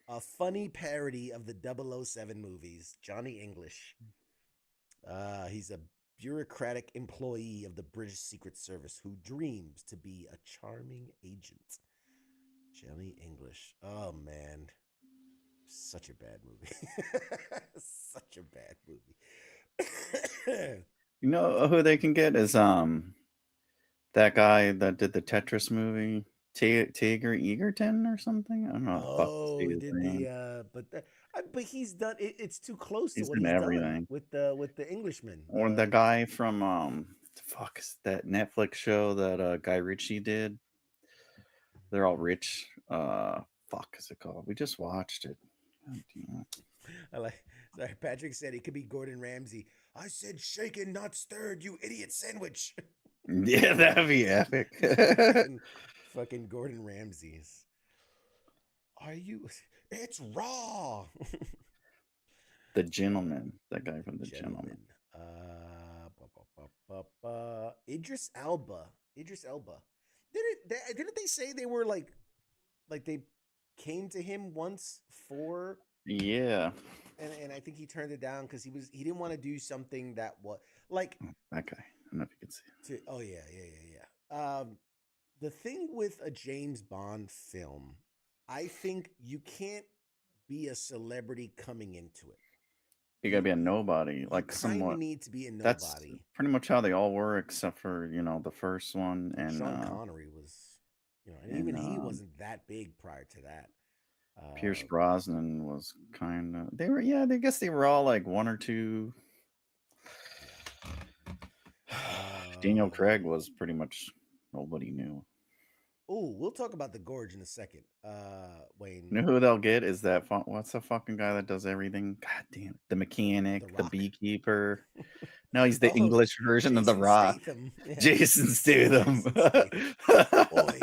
a funny parody of the 007 movies. Johnny English. He's a bureaucratic employee of the British Secret Service who dreams to be a charming agent. Johnny English. Oh man, such a bad movie. Such a bad movie. You know who they can get is that guy that did the Tetris movie. Tager Egerton or something. I don't know. Oh, he did but he's done. It's too close to what he's done with the Englishman. Or the guy from is that Netflix show that Guy Ritchie did? They're all rich. Is it called? We just watched it. Sorry, Patrick said he could be Gordon Ramsay. I said shaken, not stirred. You idiot sandwich. Yeah, that'd be epic. Fucking Gordon Ramsay's. Are you? It's raw. The Gentleman. That guy from The Gentleman. Idris Elba. Didn't they say they were like they came to him once for? Yeah. And I think he turned it down because he didn't want to do something that was like that guy. I don't know if you can see it. Oh yeah. The thing with a James Bond film, I think you can't be a celebrity coming into it. You gotta be a nobody, like somewhat. You need to be a nobody. That's pretty much how they all were, except for the first one. And Sean Connery was, and even he wasn't that big prior to that. Pierce Brosnan was kind of. They were, I guess they were all like one or two. Daniel Craig was pretty much nobody knew. Oh, we'll talk about the gorge in a second. Wayne, You know who they'll get is that what's the fucking guy that does everything? God damn it. The The mechanic, the Rock. beekeeper. No, he's the Oh, English version of the Jason Rock. Statham. Yeah. Jason Statham. Jason Statham. Oi,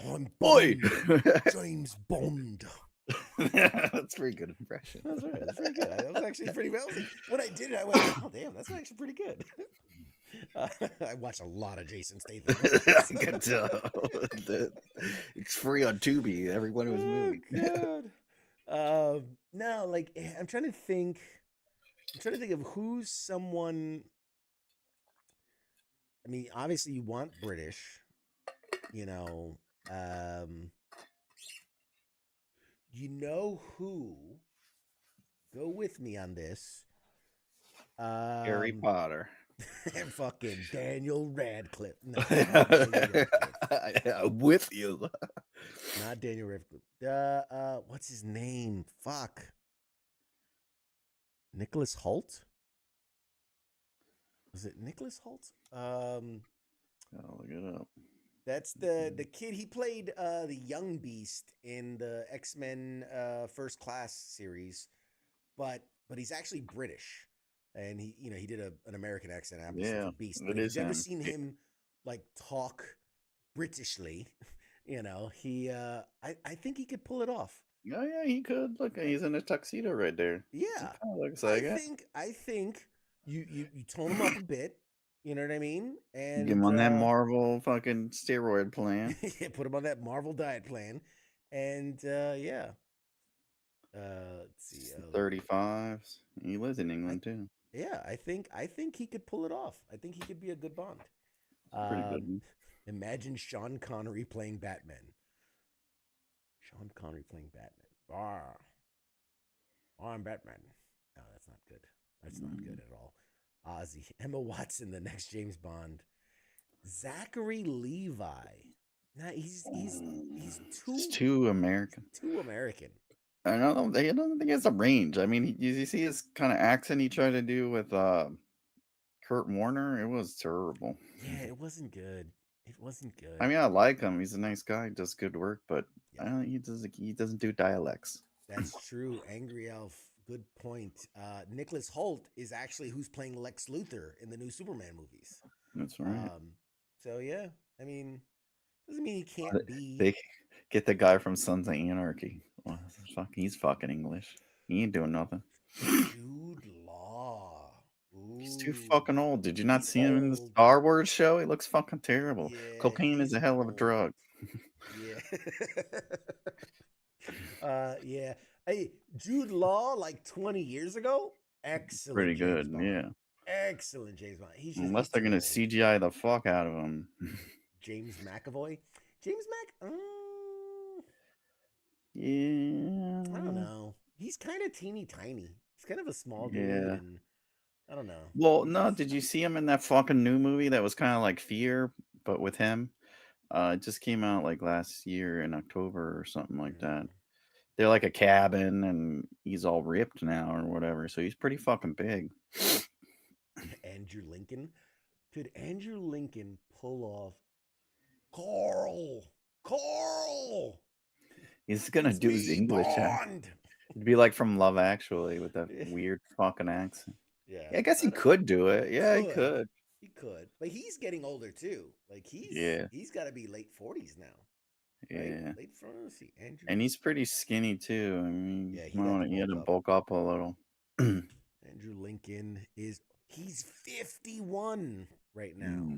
I'm Oi! Bond. James Bond. That's a pretty good impression. That's right. That's pretty good. That was actually pretty well. When I did it, I went, "Oh, damn, that's actually pretty good." I watch a lot of Jason Statham. I can tell. It's free on Tubi. Every one of his movies. God. No, like I'm trying to think. I'm trying to think of who's someone. I mean, obviously you want British, you know. You know who? Go with me on this. Harry Potter. Fucking Daniel Radcliffe. No, not Daniel Radcliffe. I'm with you. Not Daniel Radcliffe. What's his name? Fuck. Nicholas Hoult? Was it Nicholas Hoult? I'll look it up. That's the kid. He played the Young Beast in the X-Men First Class series, but he's actually British, and he did an American accent. Yeah, Beast. it But if is you've ever him. seen him like talk Britishly, he I think he could pull it off. Oh yeah, he could. Look, he's in a tuxedo right there. Yeah, It kind of looks like it. I think you tone him up a bit. You know what I mean? And Get him on that Marvel fucking steroid plan. yeah, put him on that Marvel diet plan, and yeah. Let's see. 35s. He lives in England too. Yeah, I think he could pull it off. I think he could be a good Bond. Pretty good. Imagine Sean Connery playing Batman. Sean Connery playing Batman. I'm Batman. No, that's not good. That's not good at all. Ozzy, Emma Watson, the next James Bond. Zachary Levi. Nah, he's too American. Too American. I don't think he has a range. I mean, you see his kind of accent he tried to do with Kurt Warner. It was terrible. Yeah, it wasn't good. It wasn't good. I mean, I like him. He's a nice guy. Does good work, but he doesn't do dialects. That's true. Angry Elf. Good point. Nicholas Hoult is actually who's playing Lex Luthor in the new Superman movies. That's right. So yeah, I mean, doesn't mean he can't be. They get the guy from Sons of Anarchy. Well, he's fucking English. He ain't doing nothing. Jude Law. Ooh. He's too fucking old. Did you not see him in the Star Wars show? He looks fucking terrible. Yeah, cocaine is a hell of a drug. Yeah. Yeah. Hey, Jude Law, like 20 years ago, excellent. Pretty good, yeah. Excellent James Bond. Unless they're gonna CGI the fuck out of him. James McAvoy. Yeah. I don't know. He's kind of teeny tiny. He's kind of a small dude. Yeah. And I don't know. Well, no, did you see him in that fucking new movie that was kind of like Fear, but with him? It just came out like last year in October or something like that. They're like a cabin and he's all ripped now or whatever. So he's pretty fucking big. Andrew Lincoln? Could Andrew Lincoln pull off Carl? He's gonna do his English accent. It'd be like from Love Actually with that weird fucking accent. Yeah, I guess he could do it. Yeah, he could. He could. But he's getting older too. Like he's got to be late 40s now. Yeah. Right? Late 40s. Andrew. And he's pretty skinny too. I mean, yeah, he had to bulk up a little. Andrew Lincoln he's 51 right now.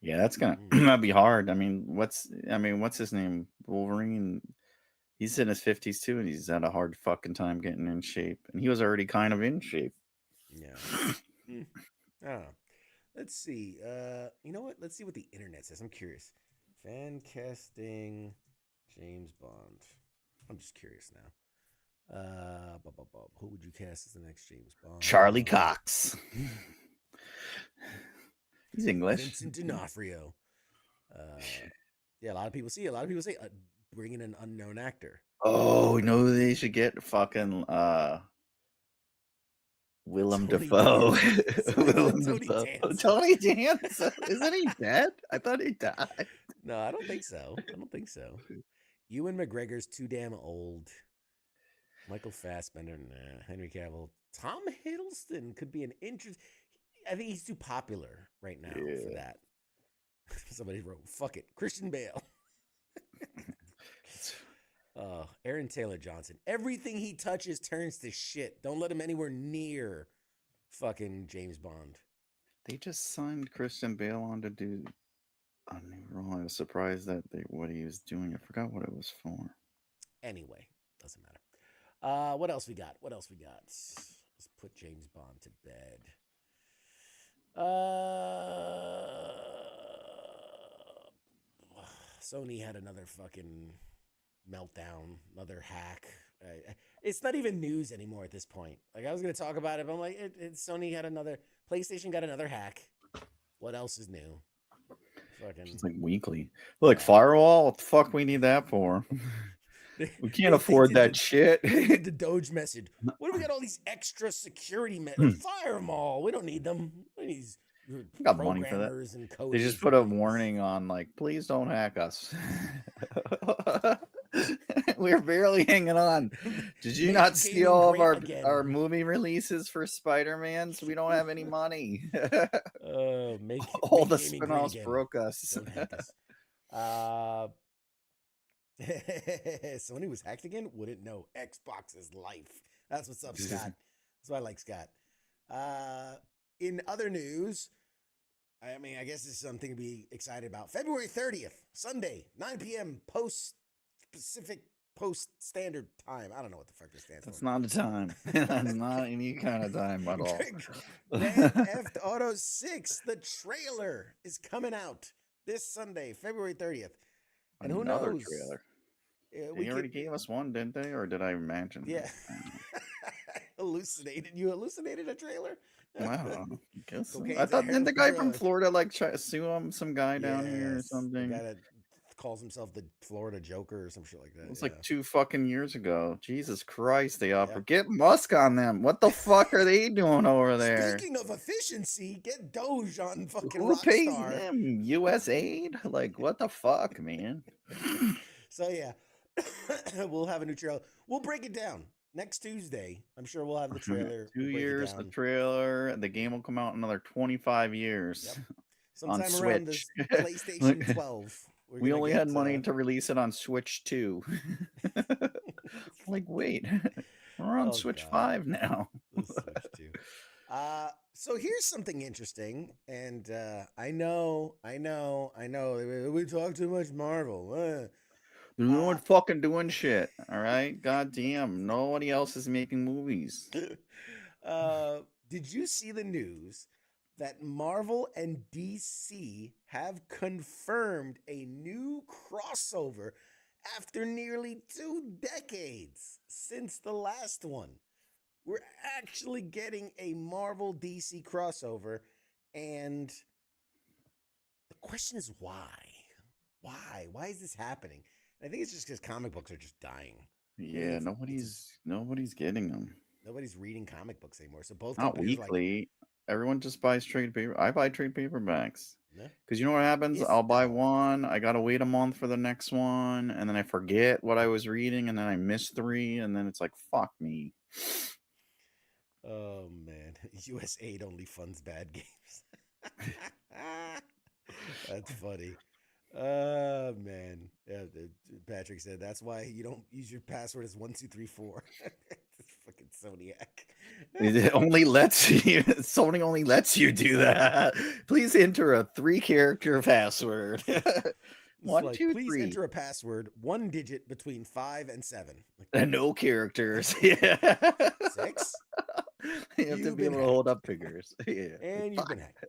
Yeah, that's gonna be hard. I mean, what's his name? Wolverine. He's in his 50s too, and he's had a hard fucking time getting in shape. And he was already kind of in shape. Yeah. Let's see. You know what? Let's see what the internet says. I'm curious. Fan casting James Bond. I'm just curious now. Who would you cast as the next James Bond? Charlie Cox. He's English. Vincent D'Onofrio. Yeah, a lot of people say bring in an unknown actor. Oh, you know who they should get? Fucking Willem Tony Dafoe. Danza. Somebody call him Tony Danza. Tony Danza. Isn't he dead? I thought he died. No, I don't think so. I don't think so. Ewan McGregor's too damn old. Michael Fassbender, nah. Henry Cavill. Tom Hiddleston could be an interest. I think he's too popular right now for that. Somebody wrote, fuck it, Christian Bale. Aaron Taylor Johnson. Everything he touches turns to shit. Don't let him anywhere near fucking James Bond. They just signed Christian Bale on to do a new role. I was surprised that what he was doing. I forgot what it was for. Anyway, doesn't matter. What else we got? Let's put James Bond to bed. Sony had another fucking meltdown, another hack. It's not even news anymore at this point. Like, I was going to talk about it, but I'm like, Sony had PlayStation got another hack. What else is new? Fucking. It's like weekly. Look, firewall, what the fuck we need that for? We can't afford that shit. The Doge message. What do we got all these extra security fire them all. We don't need them. We need these got money for that. And they just put a warning on, like, please don't hack us. We're barely hanging on. Did you not see all of our movie releases for Spider-Man? So we don't have any money. All the spin-offs broke us. Sony was hacked again? Wouldn't know. Xbox is life. That's what's up, Scott. That's why I like Scott. In other news, I mean, I guess this is something to be excited about. February 30th, Sunday, 9 p.m. Pacific Standard Time. I don't know what the fuck this stands for. It's not a time. It's not any kind of time at all. Grand Theft Auto 6, the trailer is coming out this Sunday, February 30th. And who knows? Trailer. They already gave us one, didn't they? Or did I imagine? Yeah. Hallucinated. You hallucinated a trailer? Wow. I thought, didn't the guy from Florida like try to sue some guy down here or something? The guy that calls himself the Florida Joker or some shit like that. It was like 2 fucking years ago. Jesus Christ, they offer. Get Musk on them. What the fuck are they doing over there? Speaking of efficiency, get Doge on fucking Who pays Rockstar. them? US aid? Like, what the fuck, man? So yeah, we'll have a new trailer. We'll break it down next Tuesday. I'm sure we'll have the trailer. 2 years, the trailer. The game will come out in another 25 years. Yep. Sometime on around Switch. the PlayStation 12. We only had money to release it on Switch 2. Like, wait, we're on Switch 5 now. Switch 2. So here's something interesting, and I know. We talk too much Marvel. No one fucking doing shit. All right, goddamn, nobody else is making movies. Did you see the news that Marvel and DC have confirmed a new crossover after nearly 2 decades since the last one? We're actually getting a Marvel DC crossover, and the question is why? Why is this happening? I think it's just because comic books are just dying. Yeah, nobody's getting them. Nobody's reading comic books anymore. So both not weekly. Everyone just buys trade paper. I buy trade paperbacks. Because you know what happens? I'll buy one. I gotta wait a month for the next one, and then I forget what I was reading, and then I miss 3, and then it's like, fuck me. Oh man, US aid only funds bad games. That's funny. Oh man, yeah. Patrick said that's why you don't use your password as 1234. Fucking Soniac. It only lets you. Sony only lets you do that. Please enter a 3-character password. 1, 2, 3. Please enter a password 1 digit between 5 and 7. And no characters. Yeah. 6. You have to be able to hold up fingers. Yeah. And you've been hacked.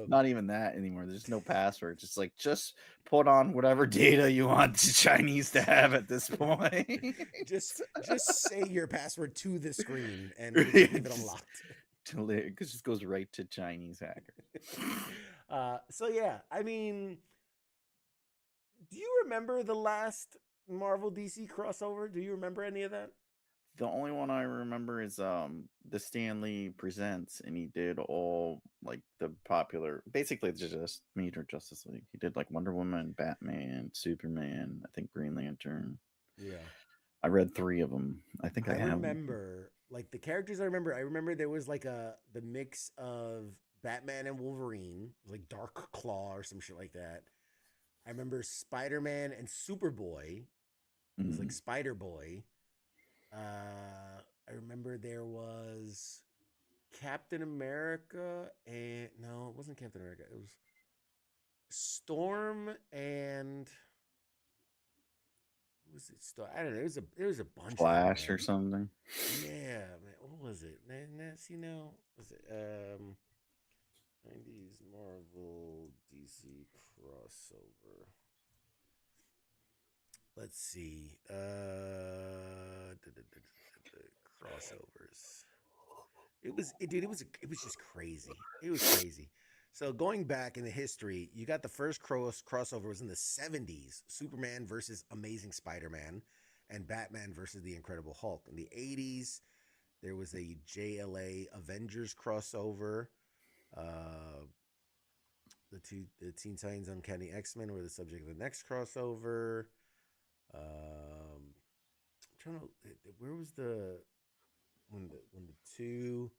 Not even that anymore. There's no password. Just put on whatever data you want the Chinese to have at this point. just say your password to the screen and leave it unlocked. Because it goes right to Chinese hacker. So yeah, I mean, do you remember the last Marvel DC crossover? Do you remember any of that? The only one I remember is the Stan Lee Presents, and he did all like the popular, basically just major Justice League. He did like Wonder Woman, Batman, Superman, I think Green Lantern. Yeah. I read 3 of them. I think I I have 'em. remember like the characters I remember there was like the mix of Batman and Wolverine, like Dark Claw or some shit like that. I remember Spider-Man and Superboy. It was like Mhm. Spider Boy. I remember there was Captain America and no, it wasn't Captain America. It was Storm and what was it? Storm? I don't know. There was a bunch of them, Flash or man. something. Yeah, man. What was it? See now. Was it 90s Marvel DC crossover? Let's see. Crossovers. Dude. It was just crazy. It was crazy. So going back in the history, you got the first crossover was in the 70s, Superman versus Amazing Spider-Man, and Batman versus the Incredible Hulk. In the 80s, there was a JLA Avengers crossover. Uh, the Teen Titans Uncanny X-Men were the subject of the next crossover. I'm trying to where was the when the two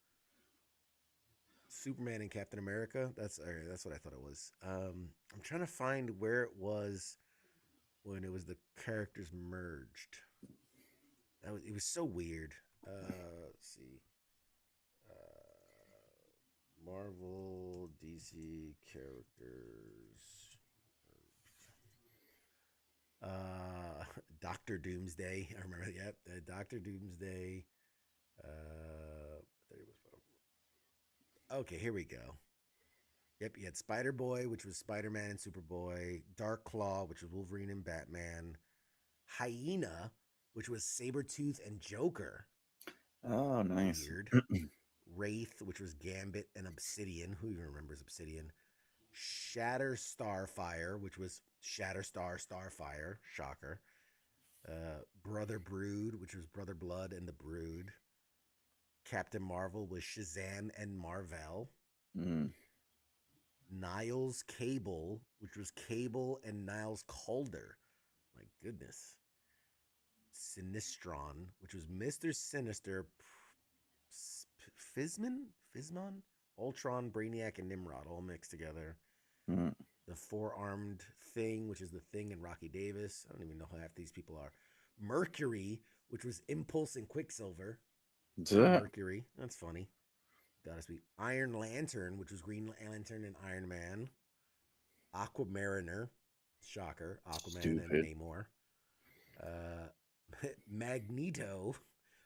Superman and Captain America. That's what I thought it was. I'm trying to find where it was when it was the characters merged. It was so weird. Let's see. Marvel DC characters. Doctor Doomsday. I remember. Yep, Doctor Doomsday. There was. Okay, here we go. Yep, you had Spider Boy, which was Spider Man and Superboy. Dark Claw, which was Wolverine and Batman. Hyena, which was Sabretooth and Joker. Oh, nice. Weird. Wraith, which was Gambit and Obsidian. Who even remembers Obsidian? Shatter Starfire, which was Starfire. Shocker. Brother Brood, which was Brother Blood and the Brood. Captain Marvel was Shazam and Marvel. Mm. Niles Cable, which was Cable and Niles Calder. My goodness. Sinistron, which was Mr. Sinister, Physmon, Ultron, Brainiac, and Nimrod all mixed together. Mm. The four-armed Thing, which is the Thing and Rocky Davis. I don't even know who half these people are. Mercury, which was Impulse and Quicksilver. Mercury, that's funny. Gotta be Iron Lantern, which was Green Lantern and Iron Man. Aquamariner, shocker. Aquaman Stupid. and Namor. Magneto,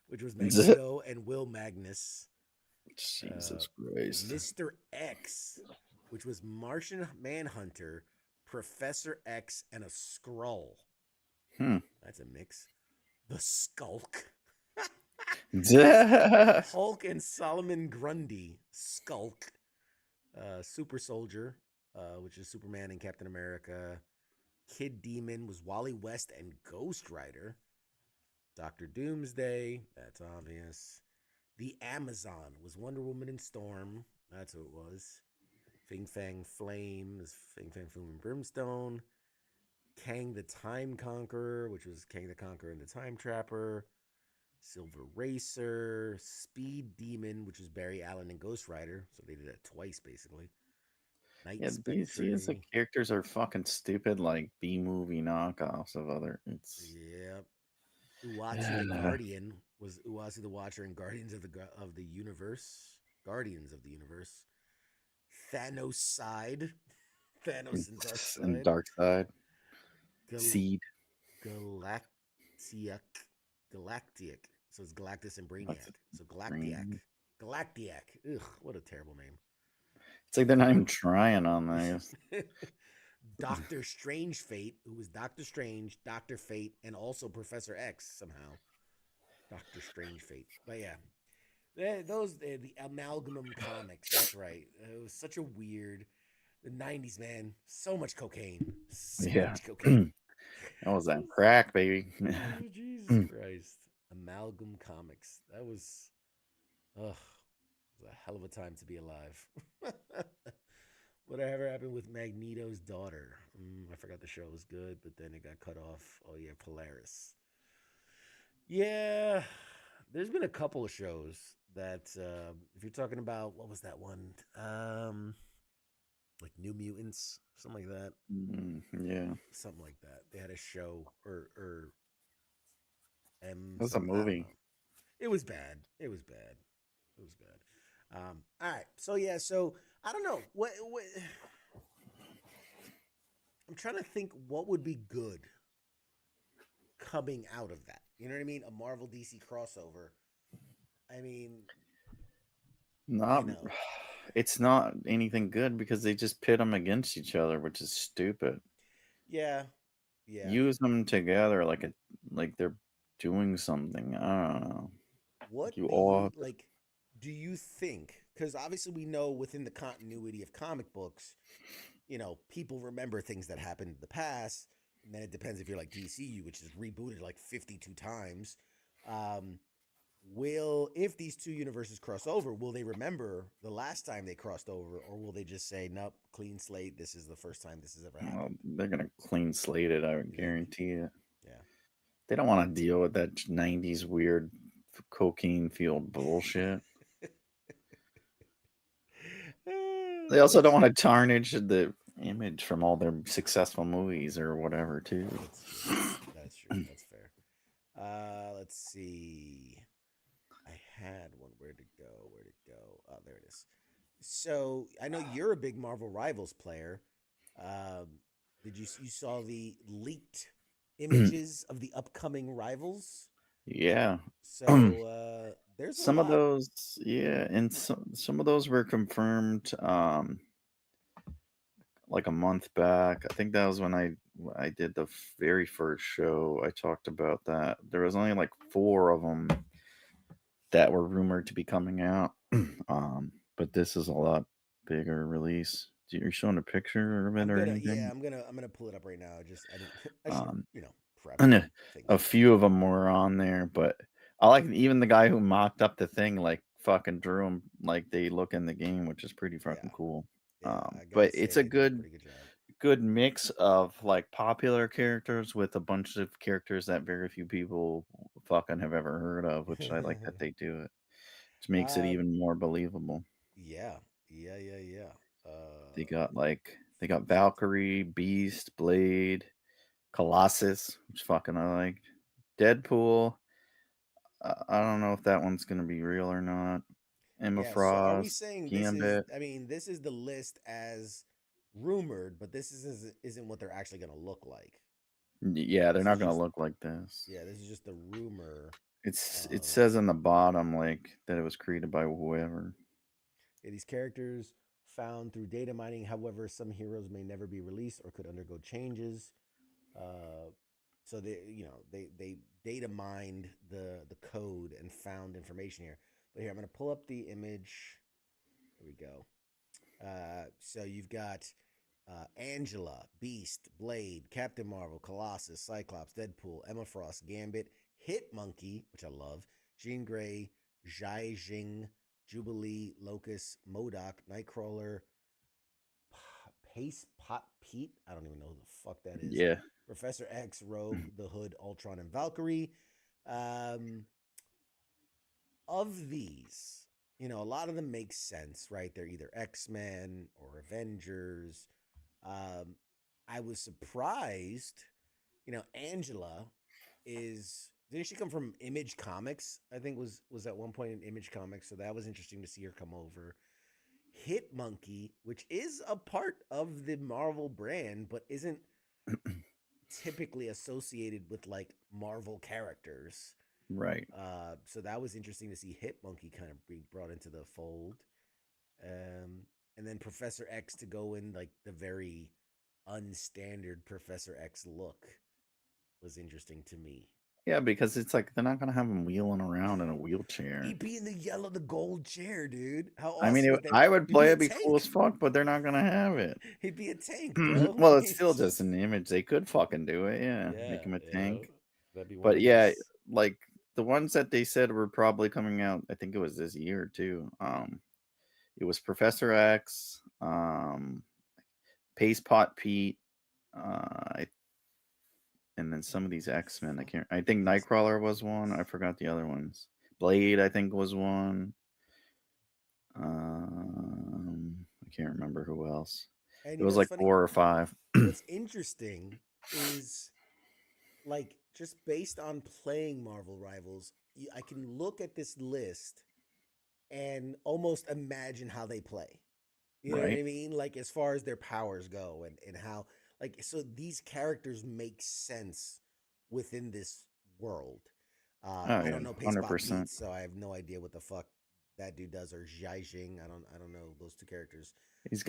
which was Magneto and Will Magnus. Jesus Christ. Mr. X, which was Martian Manhunter, Professor X, and a Skrull. That's a mix. The Skulk. Hulk and Solomon Grundy. Skulk. Super Soldier, which is Superman and Captain America. Kid Demon was Wally West and Ghost Rider. Dr. Doomsday, that's obvious. The Amazon was Wonder Woman and Storm. That's who it was. Fing Fang Flame is Fing Fang Flame and Brimstone. Kang the Time Conqueror, which was Kang the Conqueror and the Time Trapper. Silver Racer. Speed Demon, which was Barry Allen and Ghost Rider. So they did that twice, basically. Night Spectre. These characters are fucking stupid, like B-movie knockoffs of other. Yep. Uatu the Guardian was Uatu the Watcher in Guardians of the Universe. Guardians of the Universe. Thanos Side. Thanos and Dark Side. And Dark Side. Seed. Galactic. So it's Galactus and Brainiac. So Galactiac. Galactiac. Ugh, what a terrible name. It's like they're not even trying on this. Doctor Strange Fate, who was Doctor Strange, Doctor Fate, and also Professor X somehow. Doctor Strange Fate. But yeah, the amalgam comics. That's right. It was such a weird. The 90s, man. So much cocaine. So much cocaine. That was that crack, baby. Jesus Christ. Amalgam Comics. That was, ugh, it was a hell of a time to be alive. Whatever happened with Magneto's daughter? I forgot the show was good, but then it got cut off. Oh yeah, Polaris. Yeah, there's been a couple of shows that, if you're talking about, what was that one? Like New Mutants, something like that. Yeah, Something like that. They had a show, or M that's a something. I don't movie. know. It was bad. It was bad. It was bad. All right. So yeah. So I don't know. What I'm trying to think. What would be good coming out of that? You know what I mean? A Marvel DC crossover. I mean, you Not, know, it's not anything good because they just pit them against each other, which is stupid. yeah, yeah. Use them together like they're doing something. I don't know. What Like you do all you have to, like? Do you think? Because obviously we know within the continuity of comic books, people remember things that happened in the past. And then it depends if you're like DCU, which is rebooted like 52 times. Um, if these two universes cross over, will they remember the last time they crossed over, or will they just say, nope, clean slate? This is the first time this has ever well, happened. they're gonna clean slate it. I would You think? guarantee it. Yeah. They don't want to deal with that '90s weird cocaine fueled bullshit. They also don't That's want to tarnish the image from all their successful movies or whatever, too. that's true. That's true. That's fair. Let's see. I had one. Where'd it go? Where'd it go? Oh, there it is. So I know you're a big Marvel Rivals player. Um, did you saw the leaked images of the upcoming Rivals? Yeah. So there's a Some of lot. those, yeah, and some of those were confirmed like a month back. I think that was when I did the very first show. I talked about that. There was only like 4 of them that were rumored to be coming out. But this is a lot bigger release. You're showing a picture of it or Yeah, anything? I'm gonna pull it up right now. I didn't I should Um, prep and and think a about it. few of them were on there, but I like even the guy who mocked up the thing, like fucking drew them like they look in the game, which is pretty fucking Yeah, cool. yeah. I gotta But it's say a they did a pretty good job. good mix of like popular characters with a bunch of characters that very few people fucking have ever heard of, which I like that they do it. Which makes it um, even more believable. yeah, yeah. They got Valkyrie, Beast, Blade, Colossus, which fucking I like. Deadpool. I don't know if that one's gonna be real or not. Emma Yeah. So are we Frost, saying this is? Gambit. I mean, this is the list as rumored, but this isn't what they're actually gonna look like. Yeah, they're This not is gonna just look like this. Yeah, this is just the rumor It of says on the bottom like that it was created by whoever. these characters found through data mining. However, some heroes may never be released or could undergo changes. Uh, so they data mined the code and found information here. But here I'm gonna pull up the image. Here we go. So you've got Angela, Beast, Blade, Captain Marvel, Colossus, Cyclops, Deadpool, Emma Frost, Gambit, Hit Monkey, which I love, Jean Grey, Zhai Jing, Jubilee, Locust, Modoc, Nightcrawler, Pace Pot Pete. I don't even know who the fuck that is. Yeah. Professor X, Rogue, The Hood, Ultron, and Valkyrie. Um, of these, a lot of them make sense, right? They're either X-Men or Avengers. Um, I was surprised, Angela didn't she come from Image Comics? I think was at one point in Image Comics, so that was interesting to see her come over. Hit Monkey, which is a part of the Marvel brand, but isn't typically associated with like Marvel characters. Right. So that was interesting to see Hit Monkey kind of be brought into the fold. And then Professor X to go in like the very unstandard Professor X look was interesting to me. Yeah, because it's like they're not gonna have him wheeling around in a wheelchair. He'd be in the gold chair, dude. How I mean, awesome would that be? I would He'd be play a it be cool as tank. fuck, but they're not gonna have it. He'd be a tank, bro. Well, it's still just an image. They could fucking do it, yeah. Make Yeah, him a tank. that'd be one of But the yeah, best. like the ones that they said were probably coming out, I think it was this year too. It was Professor X, Paste Pot Pete, and then some of these X-Men. I can't. I think Nightcrawler was one. I forgot the other ones. Blade, I think, was one. I can't remember who else. And It was like funny? 4 or 5. What's interesting is, like, just based on playing Marvel Rivals, I can look at this list and almost imagine how they play. You know what I Right? mean? Like, as far as their powers go, and how, like, so these characters make sense within this world. Oh I yeah, don't know Pace Pop Pete, 100%. so I have no idea what the fuck that dude does, or Jing. I don't know those two characters. He's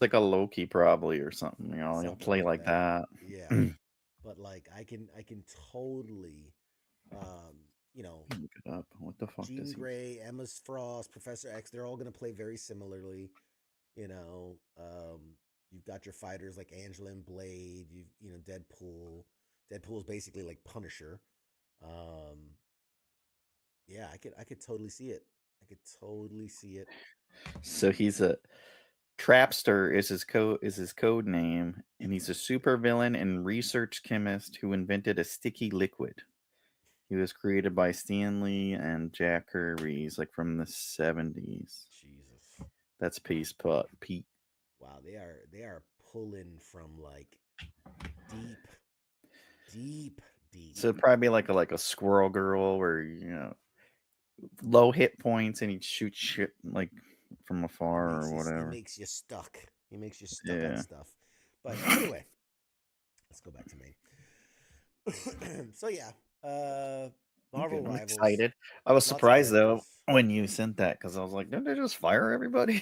like a Loki probably or something. He'll Something play like like that. that. Yeah. Look But like I can totally you know, it up. What the fuck Jean does he? Grey, Emma Frost, Professor X, they're all gonna play very similarly. You know, you've got your fighters like Angela and Blade, Deadpool. Deadpool's basically like Punisher. Um yeah, I could totally see it. I could totally see it. So he's a Trapster is his code name, and he's a supervillain and research chemist who invented a sticky liquid. He was created by Stan Lee and Jack Kirby. He's like from the 70s. Jesus. That's Pace Pot Pete. Wow, they are pulling from like deep, deep, deep. So it'd probably be like a Squirrel Girl where low hit points and he'd shoot shit like from afar or He whatever. makes you stuck. He makes you stuck on Yeah. stuff. But anyway, let's go back to me. So yeah, Marvel I'm Rivals. excited. I was Lots of surprised though characters. when you sent that because I was like, didn't they just fire everybody?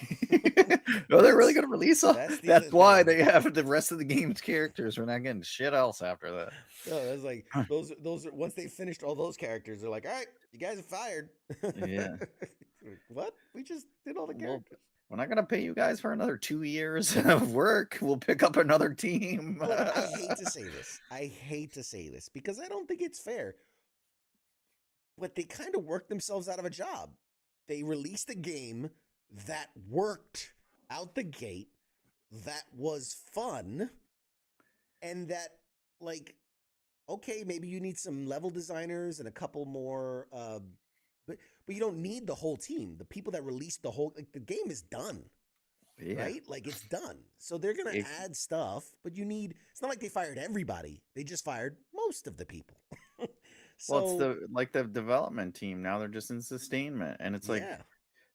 Are they really going to release all? That's the That's other why thing. they have the rest of the game's characters. We're not getting shit else after that. No, that's like those are, once they finished all those characters, they're like, all right, you guys are fired. Yeah. What? We just did all the Well, characters. we're not going to pay you guys for another 2 years of work. We'll pick up another team. Look, I hate to say this. I hate to say this because I don't think it's fair. But they kind of worked themselves out of a job. They released a game that worked out the gate, that was fun, and that, like, okay, maybe you need some level designers and a couple more, but you don't need the whole team. The people that released the game is done. Yeah. Right? Like, it's done. So they're going to add stuff, but it's not like they fired everybody. They just fired most of the people. Well, it's the development team now. They're just in sustainment, and it's like yeah.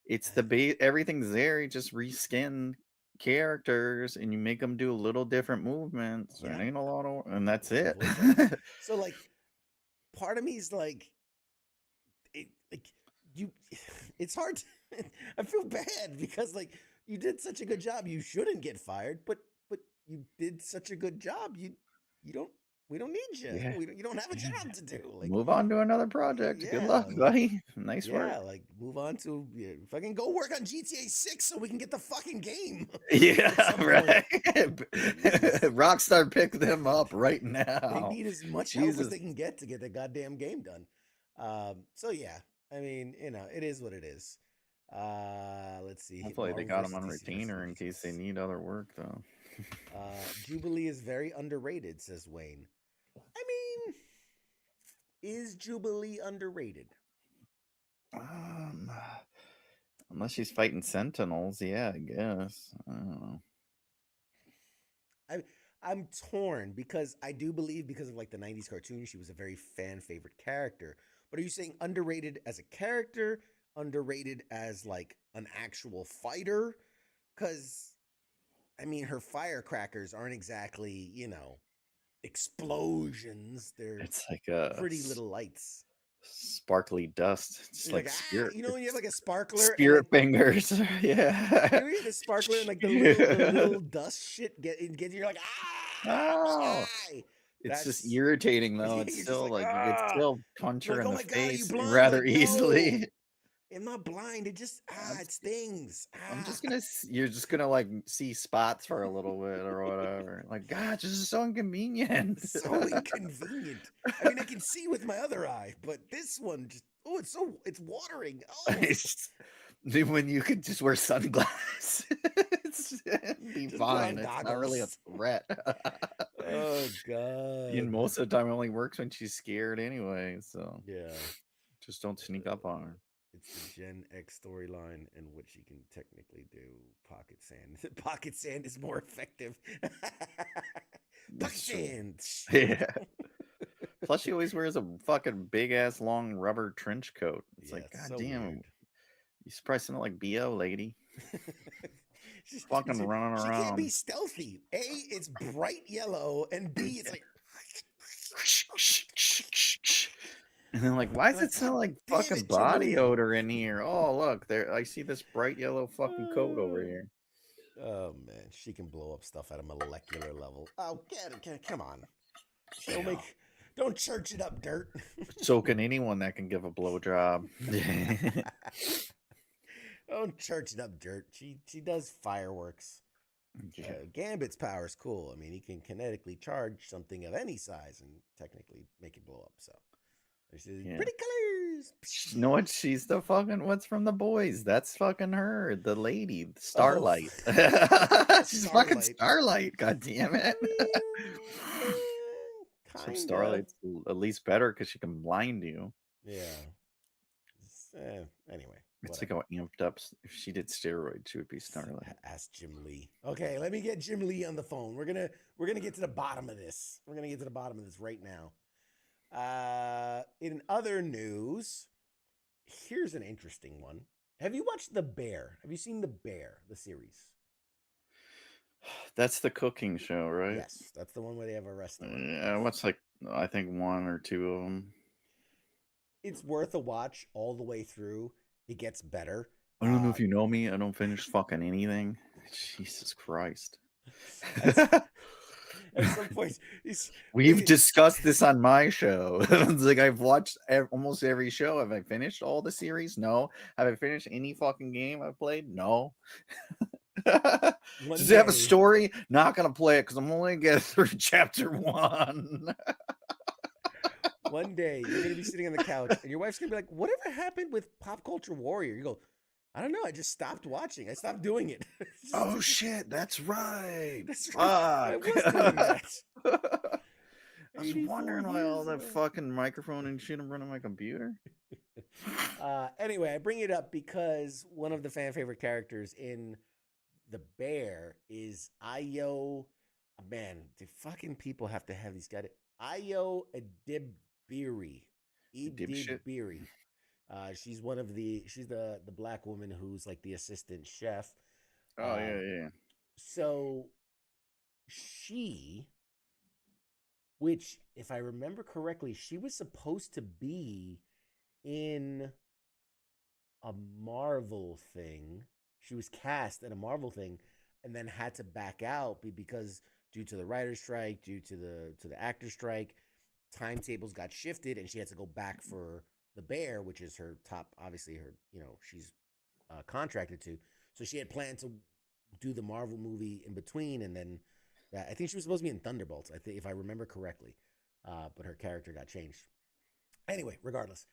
it's the base. Everything's there. You just reskin characters, and you make them do a little different movements. Yeah. It ain't a lot of, and that's it. So, like, part of me is like, it's hard. I feel bad because, like, you did such a good job. You shouldn't get fired, but you did such a good job. We don't need you. Yeah. You don't have a job to do. Like, move on to another project. yeah, Good luck, buddy. Nice work. Yeah, like, move on to fucking go work on GTA 6 so we can get the fucking game. Yeah, right. Rockstar pick them up right now. They need as much help as they can get to get the goddamn game done. So yeah, I mean, it is what it is. Let's see. Hopefully they got them on retainer in case they need other work, though. Jubilee is very underrated, says Wayne. I mean, is Jubilee underrated? Unless she's fighting Sentinels, yeah, I guess. I don't know. I'm torn because I do believe because of like the 90s cartoon, she was a very fan favorite character. But are you saying underrated as a character, underrated as like an actual fighter? Because, I mean, her firecrackers aren't exactly, explosions. It's like pretty little lights. Sparkly dust. It's like spirit. When you have like a sparkler. Spirit fingers. Yeah. You have the sparkler and like the little dust shit you're like, oh. It's just irritating though. It's still like you could still punch her in the face rather easily. I'm not blind. It just it stings. I'm just gonna. You're just gonna like see spots for a little bit or whatever. Like, God, this is so inconvenient. So inconvenient. I mean, I can see with my other eye, but this one just it's watering. Oh, When you could just wear sunglasses, it'd be just fine. It's not really a threat. Oh God. And most of the time, it only works when she's scared anyway. So Yeah. just don't sneak up on her. It's the Gen X storyline in which you can technically do pocket sand. Pocket sand is more effective. Pocket sand. Yeah. Plus, she always wears a fucking big ass long rubber trench coat. It's like, God damn, weird. you surprised something like BO, lady? She's fucking running around. She can't be stealthy. A, it's bright yellow, and B, it's like. And then like, why does it smell like fucking body odor in here? Oh, look, there, I see this bright yellow fucking coat over here. Oh man, she can blow up stuff at a molecular level. Oh, come on. Don't church it up, Dirt. So can anyone that can give a blowjob. Don't church it up, Dirt. She does fireworks. Gambit's power is cool. I mean, he can kinetically charge something of any size and technically make it blow up. So there's pretty colors. You know what? She's the fucking what's from The Boys. That's fucking her, the lady, Starlight. She's fucking Starlight. God damn it. So Starlight's at least better because she can blind you. Yeah. Anyway. It's like how amped up. If she did steroids, she would be Starlight. Ask Jim Lee. Okay, let me get Jim Lee on the phone. We're gonna get to the bottom of this. We're gonna get to the bottom of this right now. In other news, here's an interesting one. Have you watched The Bear? Have you seen The Bear, the series? That's the cooking show, right? Yes, that's the one where they have a restaurant. Yeah, what's like, I think 1 or 2 of them. It's worth a watch all the way through. It gets better. I don't know if you know me. I don't finish fucking anything. Jesus Christ. At some point, we've discussed this on my show. It's like I've watched almost every show. Have I finished all the series? No. Have I finished any fucking game I've played? No. Does it have a story? Not gonna play it because I'm only gonna get through chapter 1. One day you're gonna be sitting on the couch and your wife's gonna be like, "Whatever happened with Pop Culture Warrior?" You go, "I don't know. I just stopped watching. I stopped doing it." Oh shit, that's right. That's right. I was doing that. I was wondering why all that fucking microphone and shit I'm running my computer. Anyway, I bring it up because one of the fan favorite characters in The Bear is Ayo. Man, the fucking people have to have these guys. Ayo Edebiri. Edebiri. She's the black woman who's like the assistant chef. Oh yeah. So she, which if I remember correctly, she was supposed to be in a Marvel thing. She was cast in a Marvel thing and then had to back out because due to the writer's strike, due to the actor strike, timetables got shifted and she had to go back for The Bear, which is her top, obviously her, she's contracted to. So she had planned to do the Marvel movie in between, and then I think she was supposed to be in Thunderbolts, I think, if I remember correctly. But her character got changed. Anyway, regardless,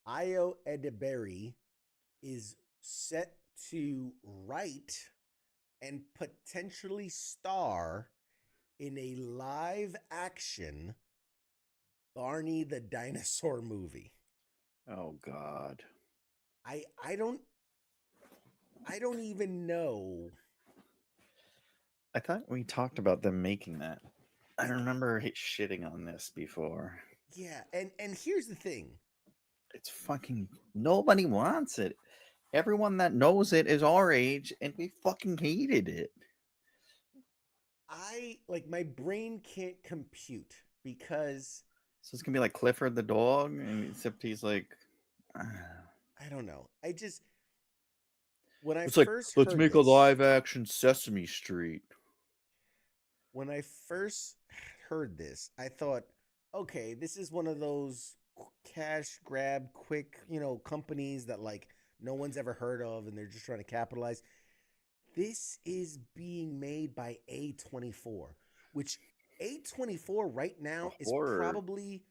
Ayo Edebiri is set to write and potentially star in a live action Barney the Dinosaur movie. Oh God. I don't even know. I thought we talked about them making that. I remember shitting on this before. Yeah, and here's the thing. It's fucking nobody wants it. Everyone that knows it is our age, and we fucking hated it. My brain can't compute because. So it's gonna be like Clifford the dog, and except he's like. I don't know. When I it's first like, let's make a live action Sesame Street. When I first heard this, I thought, okay, this is one of those cash grab, quick, companies that like no one's ever heard of, and they're just trying to capitalize. This is being made by A24, which A24 right A now is horror. probably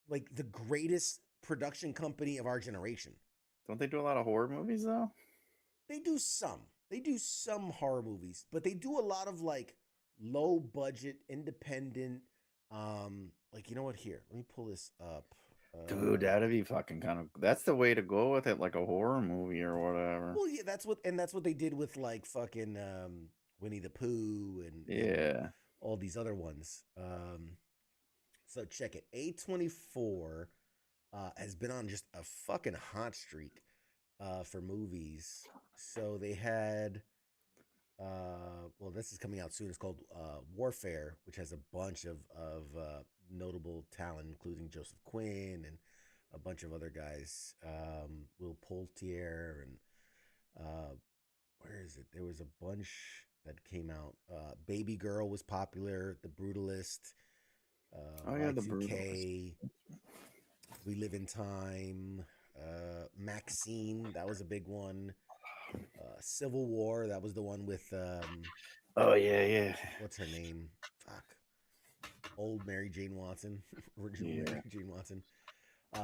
like the greatest production company of our generation. Don't they do a lot of horror movies though? They do some. They do some horror movies, but they do a lot of like low budget, independent. Like you know what? Here, let me pull this up. Dude, that'd be fucking kind of. That's the way to go with it, like a horror movie or whatever. Well, yeah, that's what they did with like fucking Winnie the Pooh and Yeah. all these other ones. So check it. A24 has been on just a fucking hot streak for movies. So they had well, this is coming out soon. It's called Warfare, which has a bunch of notable talent, including Joseph Quinn and a bunch of other guys. Will Poultier and where is it? There was a bunch that came out. Baby Girl was popular. The Brutalist. Oh yeah, the Brutalist. Y2K. We Live in Time. Maxine, that was a big one. Civil War, that was the one with Oh yeah. what's her name? Fuck. Old Mary Jane Watson. Original Yeah. Mary Jane Watson.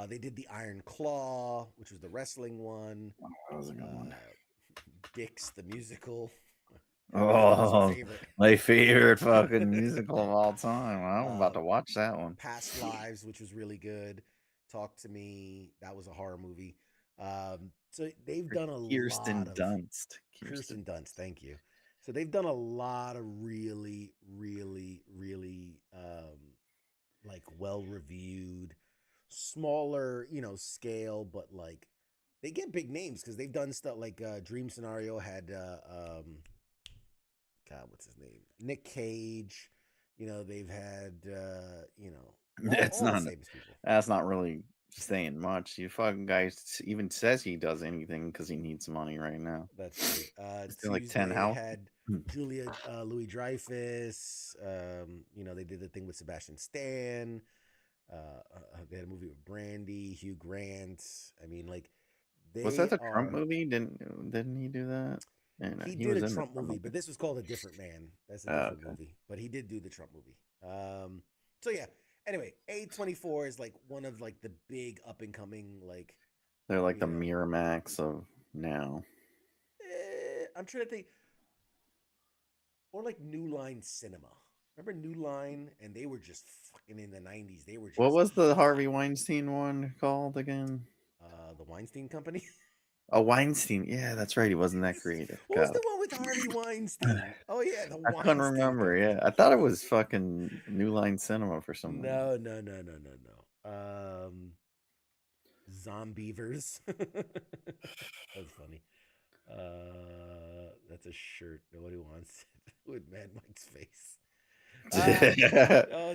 They did the Iron Claw, which was the wrestling one. That was a good one. Dix, the musical. Oh, favorite. my favorite fucking musical of all time. I'm about to watch that one. Past Lives, which was really good. Talk to Me, that was a horror movie. So they've done a Kirsten lot of Dunst. Kirsten Dunst, thank you. So they've done a lot of really, really, really like well reviewed, smaller, scale, but like they get big names because they've done stuff like Dream Scenario had God, what's his name? Nick Cage. They've had That's all the not. famous people. That's not really saying much. You fucking guy even says he does anything because he needs money right now. That's true. Tuesday like 10 had Julia Louis Dreyfus. They did the thing with Sebastian Stan. They had a movie with Brandy, Hugh Grant. I mean, like was that the Trump movie? Didn't he do that? And he did a Trump movie, but this was called A Different Man. That's a different movie, but he did do the Trump movie. So yeah. Anyway, A24 is like one of like the big up and coming like. They're like the Miramax of now. I'm trying to think. Or like New Line Cinema. Remember New Line? And they were just fucking in the 90s. They were just. What was the Harvey Weinstein one called again? The Weinstein Company. Oh, Weinstein. Yeah, that's right. He wasn't that creative. What was the one with Harvey Weinstein? Oh yeah, the Weinstein. I couldn't remember. Company. Yeah, I thought it was fucking New Line Cinema for some reason. No. Zombievers. That's funny. That's a shirt nobody wants with Mad Mike's face.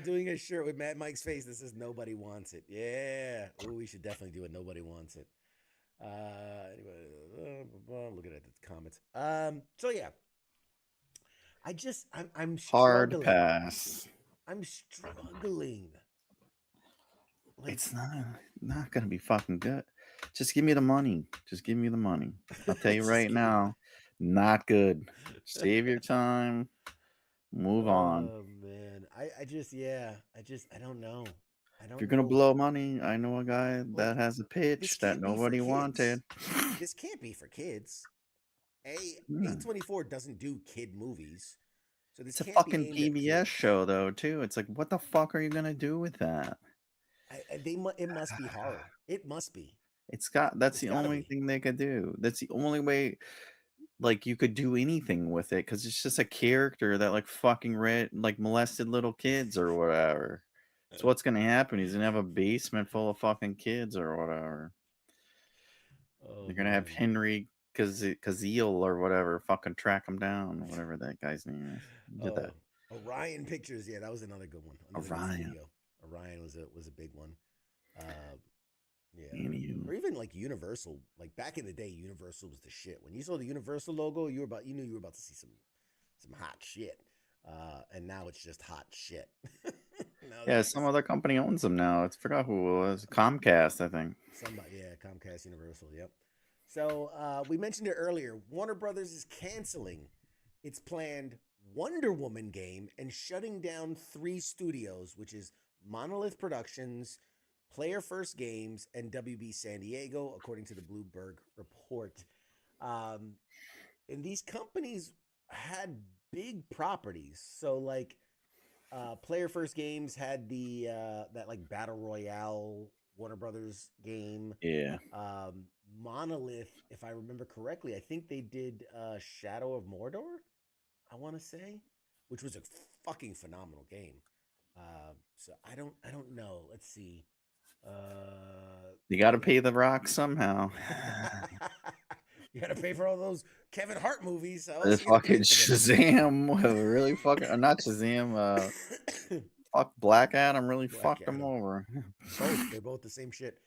Doing a shirt with Mad Mike's face. This is Nobody Wants It. Yeah. Oh, we should definitely do it. Nobody Wants It. Anyway, looking at the comments. So yeah, I'm hard struggling. pass. I'm struggling. Like, it's not gonna be fucking good. Just give me the money. Just give me the money. I'll tell you right now, not good. Save your time. Move on. Oh man, I don't know. If you're gonna blow money, I know a guy that has a pitch that nobody wanted. This can't be for kids. A24 doesn't do kid movies, so this it's a fucking PBS show though too. It's like, what the fuck are you gonna do with that? It must be horror. It must be. That's the only thing they could do. That's the only way. Like you could do anything with it because it's just a character that like fucking molested little kids or whatever. So what's gonna happen? He's gonna have a basement full of fucking kids or whatever. They're gonna have Henry Cavill or whatever fucking track him down, whatever that guy's name is. Did that? Orion Pictures, yeah, that was another good one. Orion was a big one. Yeah. Or even like Universal. Like back in the day, Universal was the shit. When you saw the Universal logo, you knew you were about to see some hot shit. And now it's just hot shit. No, Yeah, some other company owns them now. I forgot who it was. Comcast, I think. somebody, yeah, Comcast Universal, yep. So we mentioned it earlier. Warner Brothers is canceling its planned Wonder Woman game and shutting down 3 studios, which is Monolith Productions, Player First Games, and WB San Diego, according to the Bloomberg report. Um, and these companies had big properties. So like Player First Games had the that like battle royale Warner Brothers game. Yeah. Monolith, if I remember correctly, I think they did Shadow of Mordor. I want to say, which was a fucking phenomenal game. So I don't know. Let's see. You got to pay the Rock somehow. You got to pay for all those Kevin Hart movies. How else This you gonna pay fucking for them? Shazam really fucking, or not Shazam, fuck Black Adam really Black fucked him Adam. over. Both. They're both the same shit.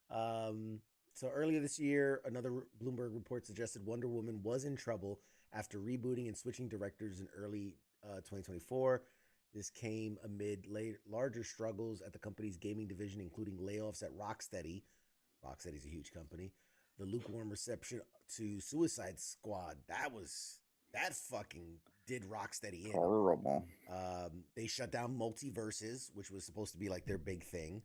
So earlier this year, another Bloomberg report suggested Wonder Woman was in trouble after rebooting and switching directors in early 2024. This came amid larger struggles at the company's gaming division, including layoffs at Rocksteady. Rocksteady's a huge company. The lukewarm reception to Suicide Squad. That fucking did Rocksteady in. Horrible. They shut down Multiverses, which was supposed to be like their big thing.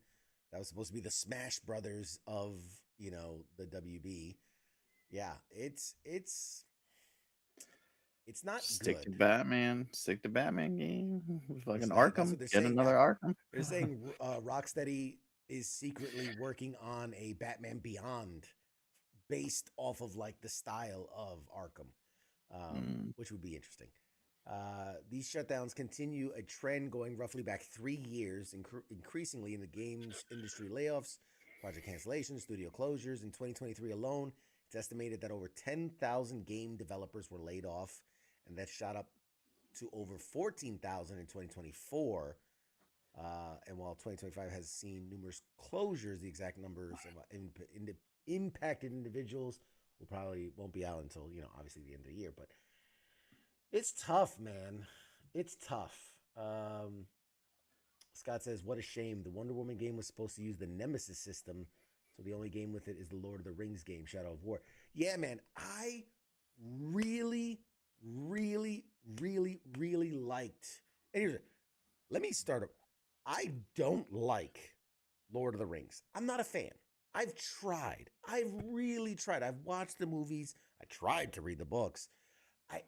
That was supposed to be the Smash Brothers of, the WB. Yeah, it's not Stick to good. Batman. Stick to Batman game. Fucking That's Arkham. what they're Get saying another now. Arkham. They're saying Rocksteady is secretly working on a Batman Beyond based off of like the style of Arkham, which would be interesting. These shutdowns continue a trend going roughly back 3 years, increasingly in the games industry layoffs, project cancellations, studio closures. In 2023 alone, it's estimated that over 10,000 game developers were laid off, and that shot up to over 14,000 in 2024. And while 2025 has seen numerous closures, the exact numbers of impacted individuals won't be out until obviously the end of the year. But it's tough, man. It's tough. Scott says, "What a shame. The Wonder Woman game was supposed to use the Nemesis system, so the only game with it is the Lord of the Rings game, Shadow of War." Yeah, man. I really, really, really, really liked. And let me start up. I don't like Lord of the Rings. I'm not a fan. I've tried. I've really tried. I've watched the movies. I tried to read the books.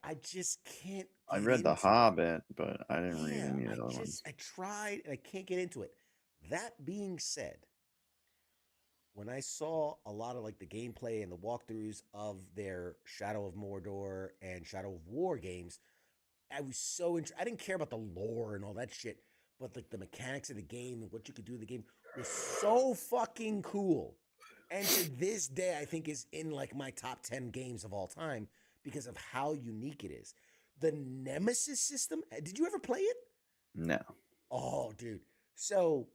I just can't I get read The into it. Hobbit, but I didn't read Yeah, any of the other ones. I tried and I can't get into it. That being said, when I saw a lot of like the gameplay and the walkthroughs of their Shadow of Mordor and Shadow of War games, I was so I didn't care about the lore and all that shit, but like the mechanics of the game and what you could do in the game was so fucking cool. And to this day, I think is in like my top 10 games of all time because of how unique it is. The Nemesis system, did you ever play it? No. Oh, dude. So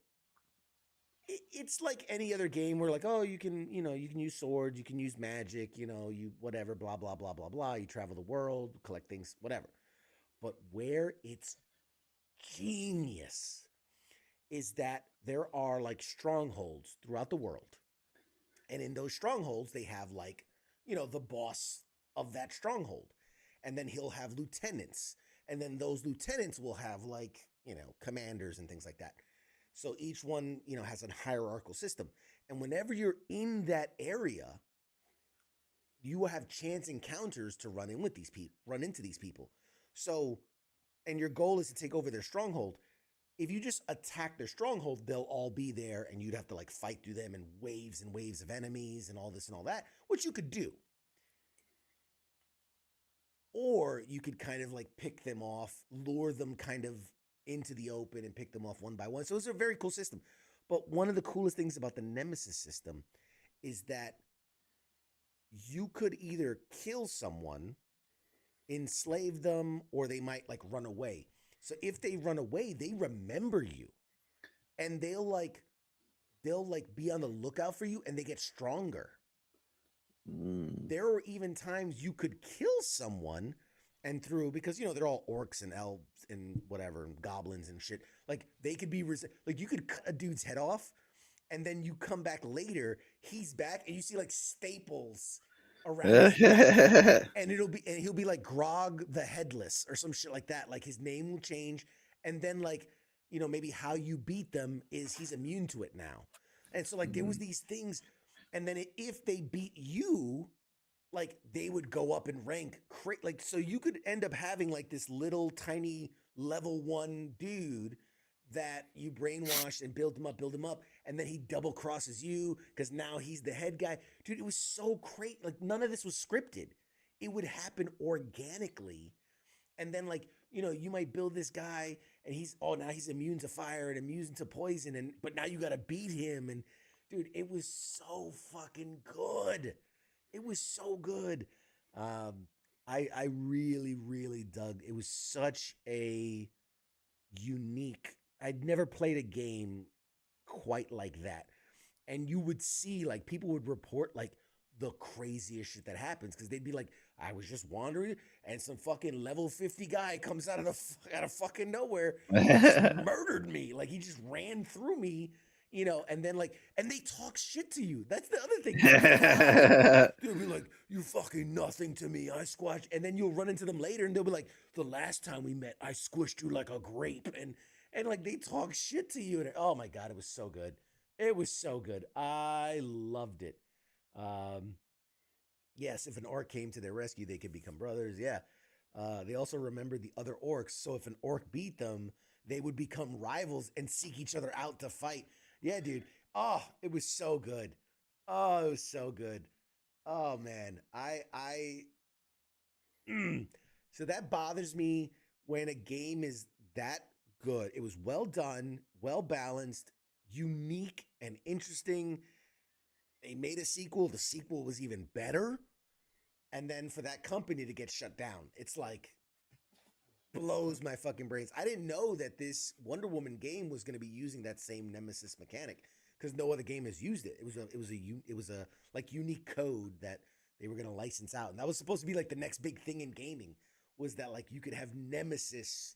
it's like any other game where like, oh, you can use swords, you can use magic, you whatever, blah, blah, blah, blah, blah. You travel the world, collect things, whatever. But where it's genius is that there are like strongholds throughout the world. And in those strongholds, they have like, the boss of that stronghold. And then he'll have lieutenants. And then those lieutenants will have like, commanders and things like that. So each one, has a hierarchical system. And whenever you're in that area, you will have chance encounters to run into these people. So, and your goal is to take over their stronghold. If you just attack their stronghold, they'll all be there and you'd have to like fight through them and waves of enemies and all this and all that, which you could do. Or you could kind of like pick them off, lure them kind of into the open and pick them off one by one. So it's a very cool system. But one of the coolest things about the Nemesis system is that you could either kill someone, enslave them, or they might like run away. So if they run away, they remember you. And they'll be on the lookout for you and they get stronger. There are even times you could kill someone and through, because they're all orcs and elves and whatever and goblins and shit. Like they could be like you could cut a dude's head off, and then you come back later, he's back, and you see like staples around his neck, and he'll be like Grog the Headless or some shit like that. Like his name will change, and then like maybe how you beat them is he's immune to it now, and so like there was these things, and then if they beat you, like they would go up in rank, like so you could end up having like this little tiny level 1 dude that you brainwash and build him up, and then he double crosses you because now he's the head guy. Dude, it was so great. Like none of this was scripted. It would happen organically. And then like, you might build this guy and now he's immune to fire and immune to poison, but now you gotta beat him. And dude, it was so fucking good. It was so good. I really, really dug. It was such a unique. I'd never played a game quite like that. And you would see like people would report like the craziest shit that happens because they'd be like, I was just wandering and some fucking level 50 guy comes out of fucking nowhere and just murdered me. Like he just ran through me, and then like, and they talk shit to you. That's the other thing. They'll be like, you fucking nothing to me. I squash. And then you'll run into them later and they'll be like, the last time we met, I squished you like a grape. And like they talk shit to you. And oh my God, it was so good. It was so good. I loved it. Yes, if an orc came to their rescue, they could become brothers. Yeah. They also remembered the other orcs. So if an orc beat them, they would become rivals and seek each other out to fight. Yeah, dude. Oh, it was so good. Oh, it was so good. Oh man. So that bothers me when a game is that good. It was well done, well balanced, unique, and interesting. They made a sequel. The sequel was even better. And then for that company to get shut down, it's like blows my fucking brains. I didn't know that this Wonder Woman game was going to be using that same Nemesis mechanic because no other game has used it. It was a like unique code that they were going to license out, and that was supposed to be like the next big thing in gaming. Was that like you could have Nemesis,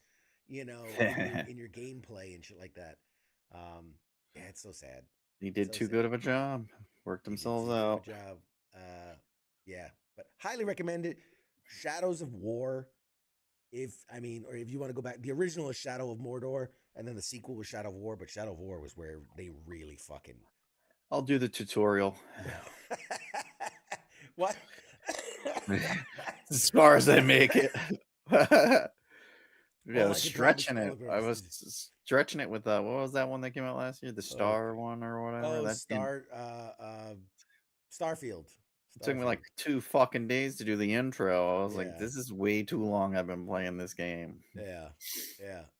in your gameplay and shit like that. Yeah, it's so sad. He did So too sad. good of a job. Worked They did themselves too good of a out. job. Yeah, but highly recommend it. Shadows of War. Or if you want to go back, the original is Shadow of Mordor, and then the sequel was Shadow of War. But Shadow of War was where they really fucking. I'll do the tutorial. What? As far as I make it. Yeah, I was I could probably stretching it. spoil I was stretching it with what was that one that came out last year? The Star one or whatever. Oh, that Starfield. It took me like 2 fucking days to do the intro. I was like, Yeah. this is way too long. I've been playing this game. Yeah.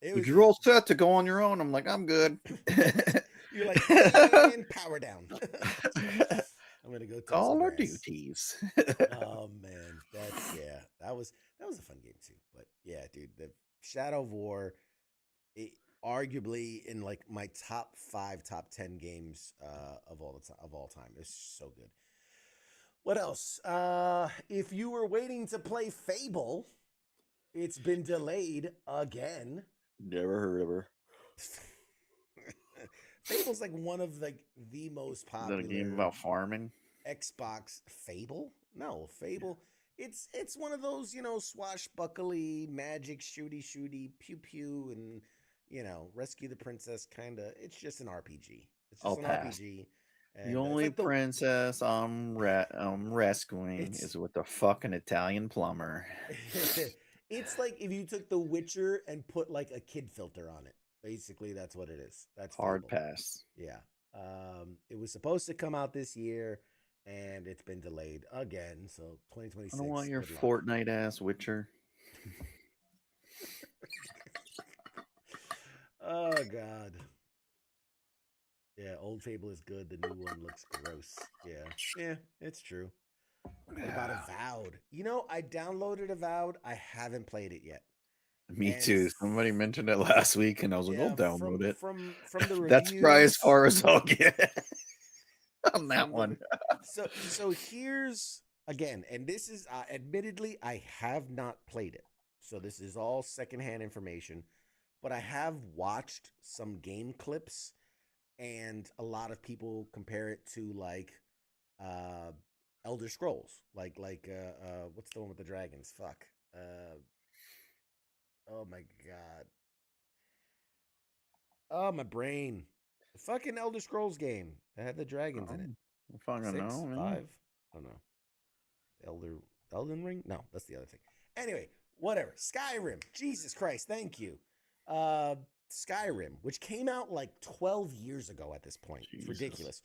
You're all set to go on your own. I'm like, I'm good. You're like, and power down. I'm gonna go take Call our some grass. duties. Oh man, that was a fun game too. But yeah, dude, the Shadow of War, arguably in like my top 5, top 10 games of all time. It's so good. What else? If you were waiting to play Fable, it's been delayed again. Never heard of her. Fable's like one of like the most popular. Is that a game about farming? Xbox Fable? No, Fable. It's one of those, swashbuckly, magic, shooty, pew pew, and rescue the princess kind of. It's just an RPG. It's just RPG. And the only princess I'm rescuing is with the fucking Italian plumber. It's like if you took The Witcher and put like a kid filter on it. Basically, that's what it is. That's hard Fable. Pass. Yeah. It was supposed to come out this year, and it's been delayed again. So 2026. I don't want your Fortnite ass Witcher. Oh God. Yeah, old Fable is good. The new one looks gross. Yeah, it's true. What about Avowed? I downloaded Avowed. I haven't played it yet. Me too. Somebody mentioned it last week, and I was like, "I'll download it." From the reviews, that's probably as far as I'll get on that one. So here's again, and this is admittedly I have not played it. so this is all secondhand information, but I have watched some game clips, and a lot of people compare it to like uh Elder Scrolls, what's the one with the dragons? Fuck. Uh oh my god. Oh my brain. The fucking Elder Scrolls game that had the dragons in it. Oh, fucking Six, know, man. 5. I don't know. Elder Elden Ring? No, that's the other thing. Anyway, whatever. Skyrim. Jesus Christ, thank you. Uh Skyrim, which came out like 12 years ago at this point. It's Jesus. ridiculous.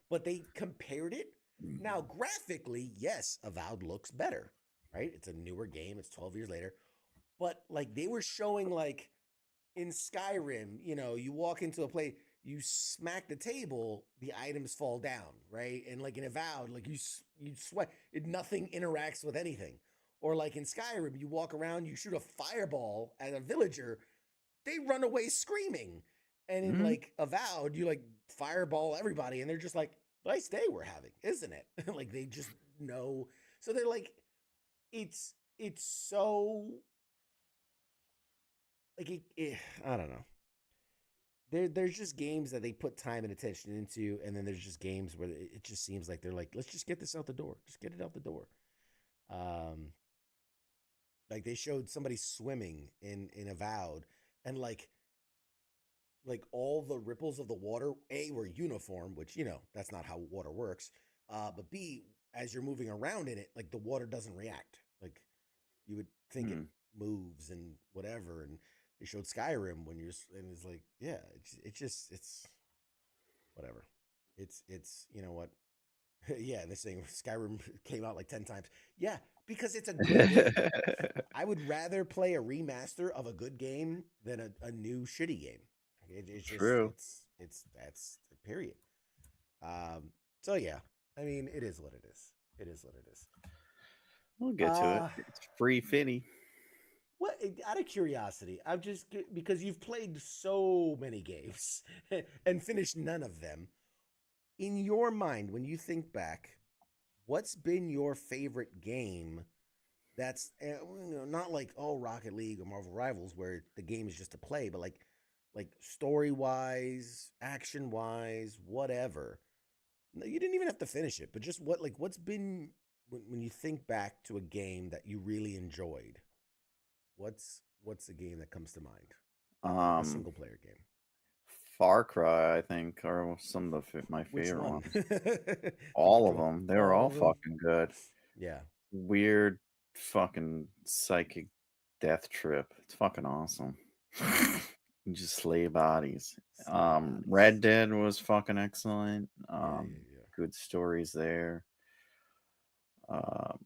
But they compared it. Now, graphically, yes, Avowed looks better, right? It's a newer game. It's 12 years later. But like they were showing like in Skyrim, you walk into a place, you smack the table, the items fall down, right? And like in Avowed, like you sweat, nothing interacts with anything. Or like in Skyrim, you walk around, you shoot a fireball at a villager, they run away screaming. And in Mhm. like Avowed, you like fireball everybody, and they're just like, nice day we're having, isn't it? Like they just know. So they're like, it's so like I don't know. There's just games that they put time and attention into, and then there's just games where it just seems like they're like, let's just get this out the door, just get it out the door. Um, like they showed somebody swimming in Avowed, and like all the ripples of the water, A, were uniform, which that's not how water works. But B, as you're moving around in it, like the water doesn't react. Like you would think it Hmm. moves and whatever. And they showed Skyrim when and it's like, yeah, it's whatever. It's you know what? Yeah, this thing Skyrim came out like 10 times. Yeah, because it's a good game. I would rather play a remaster of a good game than a new shitty game. It's just True. it's that's period. So yeah, I mean, it is what it is. It is what it is. We'll get to it. Uh It's free fitty. what out of curiosity, I'm just because you've played so many games and finished none of them. In your mind, when you think back, what's been your favorite game that's not like Rocket League or Marvel Rivals where the game is just to play, but like story wise, action wise, whatever. No, you didn't even have to finish it, but just what's been when you think back to a game that you really enjoyed. What's the game that comes to mind? A Um, single player game. Far Cry, I think, are some of my Which favorite one? ones. Can you All of come up? them. They were All all of them. fucking good. Yeah. Weird fucking psychic death trip. It's fucking awesome. You just slay bodies. Slay bodies. Red Dead was fucking excellent. Yeah, yeah, yeah. Good stories there.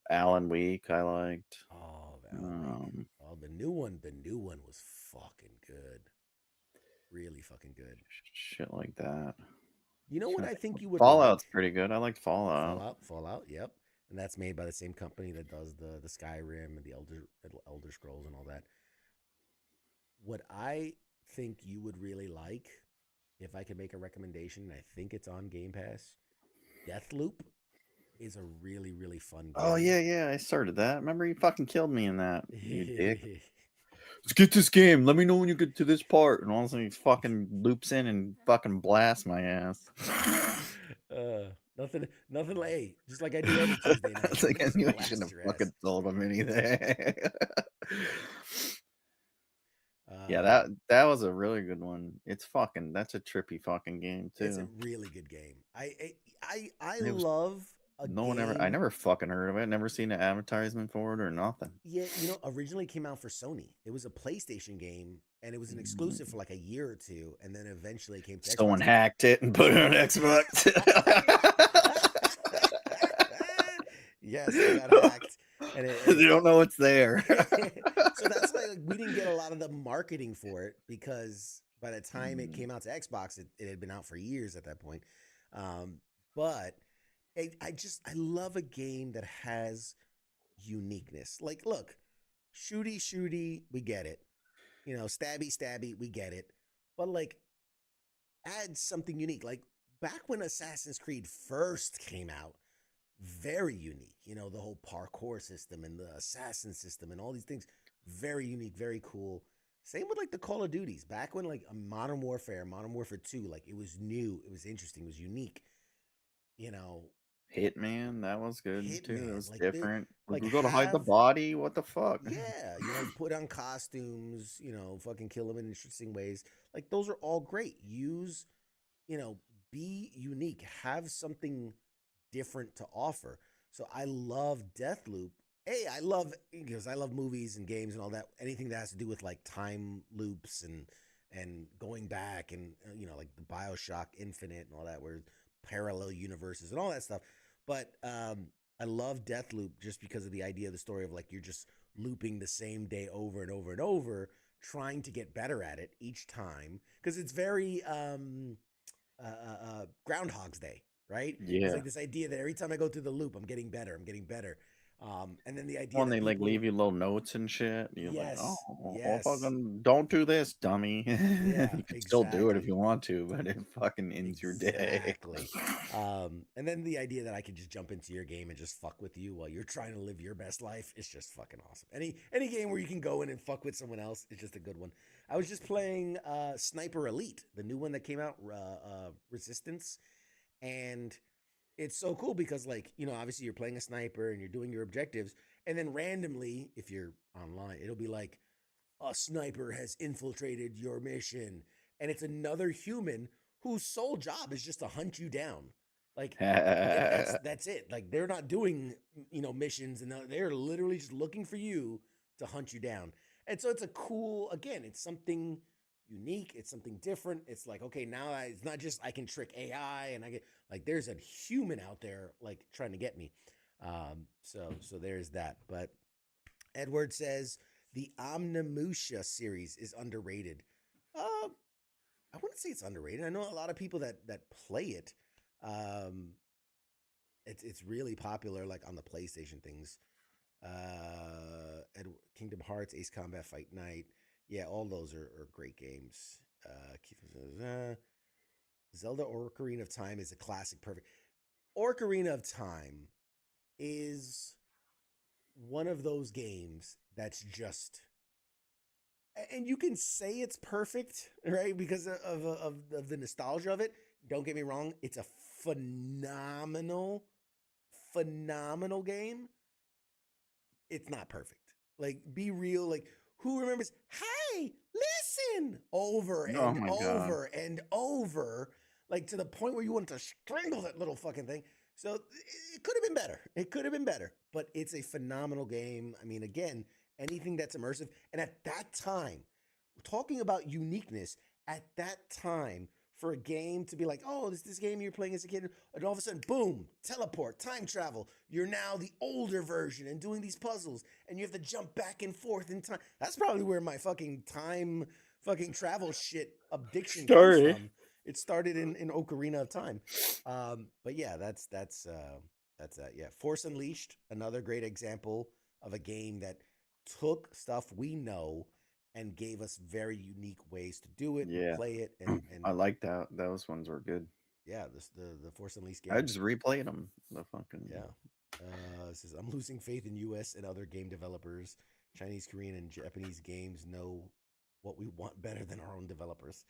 Alan Week, I liked. Oh, the Alan Wake. Um, Oh, the new one was fucking good. Really fucking good. shit like that. You know what I think you would Fallout's like? pretty good. I liked Fallout. Fallout, yep. And that's made by the same company that does the Skyrim and the Elder Scrolls and all that. What I think you would really like, if I could make a recommendation, and I think it's on Game Pass, Deathloop is a really, really fun Oh game. yeah, I started that. Remember, you fucking killed me in that. You dick. Let's get this game. Let me know when you get to this part. And all of a sudden, he fucking loops in and fucking blasts my ass. Nothing like, hey, just like I do every Tuesday night. It's like I Just knew I blast shouldn't have your fucking ass. told him anything. Yeah, Uh, that was a really good one. That's a trippy fucking game it's a too. really good game. I It was love a no one ever. I game. never fucking heard of it. Never seen an advertisement for it or nothing. Yeah, originally came out for Sony. It was a PlayStation game, and it was an exclusive for like a year or two, and then eventually it came to Someone Xbox. hacked it and put it on Xbox. Yes, it got hacked, and They don't know it's there. so that's why we didn't get a lot of the marketing for it, because by the time it came out to Xbox, it had been out for years at that point. But I love a game that has uniqueness. Like, look, shooty, we get it. Stabby, we get it. But like, add something unique. Like back when Assassin's Creed first came out, very unique. The whole parkour system and the assassin system and all these things. Very unique, very cool. Same with like the Call of Duties. Back when like a Modern Warfare 2, like it was new, it was interesting, it was unique. You know, Hitman, that was good too. It Hitman, was like they different. like We gotta hide the have body. What the fuck? yeah, put on costumes, fucking kill them in interesting ways. Like those are all great. Use, you know, be unique, have something different to offer. So I love Deathloop. Hey, I love because I love movies and games and all that. Anything that has to do with like time loops and going back and like the BioShock Infinite and all that, where parallel universes and all that stuff. But I love Deathloop just because of the idea of the story of like you're just looping the same day over and over and over, trying to get better at it each time because it's very Groundhog's Day, right? It's Yeah. like this idea that every time I go through the loop, I'm getting better. I'm getting better. And then the idea When that they like people, leave you little notes and shit, you're like, oh, yes, well, yes, fucking don't do this, dummy. yeah, You can still do it if exactly. you want to, but it fucking ends your day. Exactly. And then the idea that I could just jump into your game and just fuck with you while you're trying to live your best life is just fucking awesome. Any game where you can go in and fuck with someone else is just a good one. I was just playing Sniper Elite, the new one that came out, Resistance, and it's so cool because like obviously you're playing a sniper and you're doing your objectives, and then randomly if you're online it'll be like a sniper has infiltrated your mission, and it's another human whose sole job is just to hunt you down. Like that's it. Like they're not doing missions, and they're literally just looking for you to hunt you down. And so it's a cool, again, it's something unique, it's something different. It's like, okay, now it's not just I can trick AI and I get like there's a human out there like trying to get me. So there's that. But Edward says the Omnimusha series is underrated. I wouldn't say it's underrated. I know a lot of people that play it. Um, it's really popular, like on the PlayStation things. Kingdom Hearts, Ace Combat Fight Night. Yeah, all those are great games. Zelda Ocarina of Time is a classic, perfect. Ocarina of Time is one of those games that's just, and you can say it's perfect, right? Because of the nostalgia of it. Don't get me wrong, it's a phenomenal, phenomenal game. It's not perfect. Like, be real. Like, who remembers, hey, listen, over Oh and my god. over and over, like to the point where you want to strangle that little fucking thing. So it could have been better. It could have been better, but it's a phenomenal game. I mean, again, anything that's immersive. And at that time, talking about uniqueness, at that time, for a game to be like, oh, this game you're playing as a kid, and all of a sudden, boom, teleport, time travel. You're now the older version and doing these puzzles, and you have to jump back and forth in time. That's probably where my fucking travel shit addiction comes Sorry. from. It started in Ocarina of Time. But yeah, that's that. Yeah, Force Unleashed, another great example of a game that took stuff we know and gave us very unique ways to do it and Yeah. play it and I like that. Those ones were good. yeah, the Force Unleashed I games. just replayed them. The fucking Yeah. It says I'm losing faith in US and other game developers. Chinese, Korean, and Japanese games know what we want better than our own developers.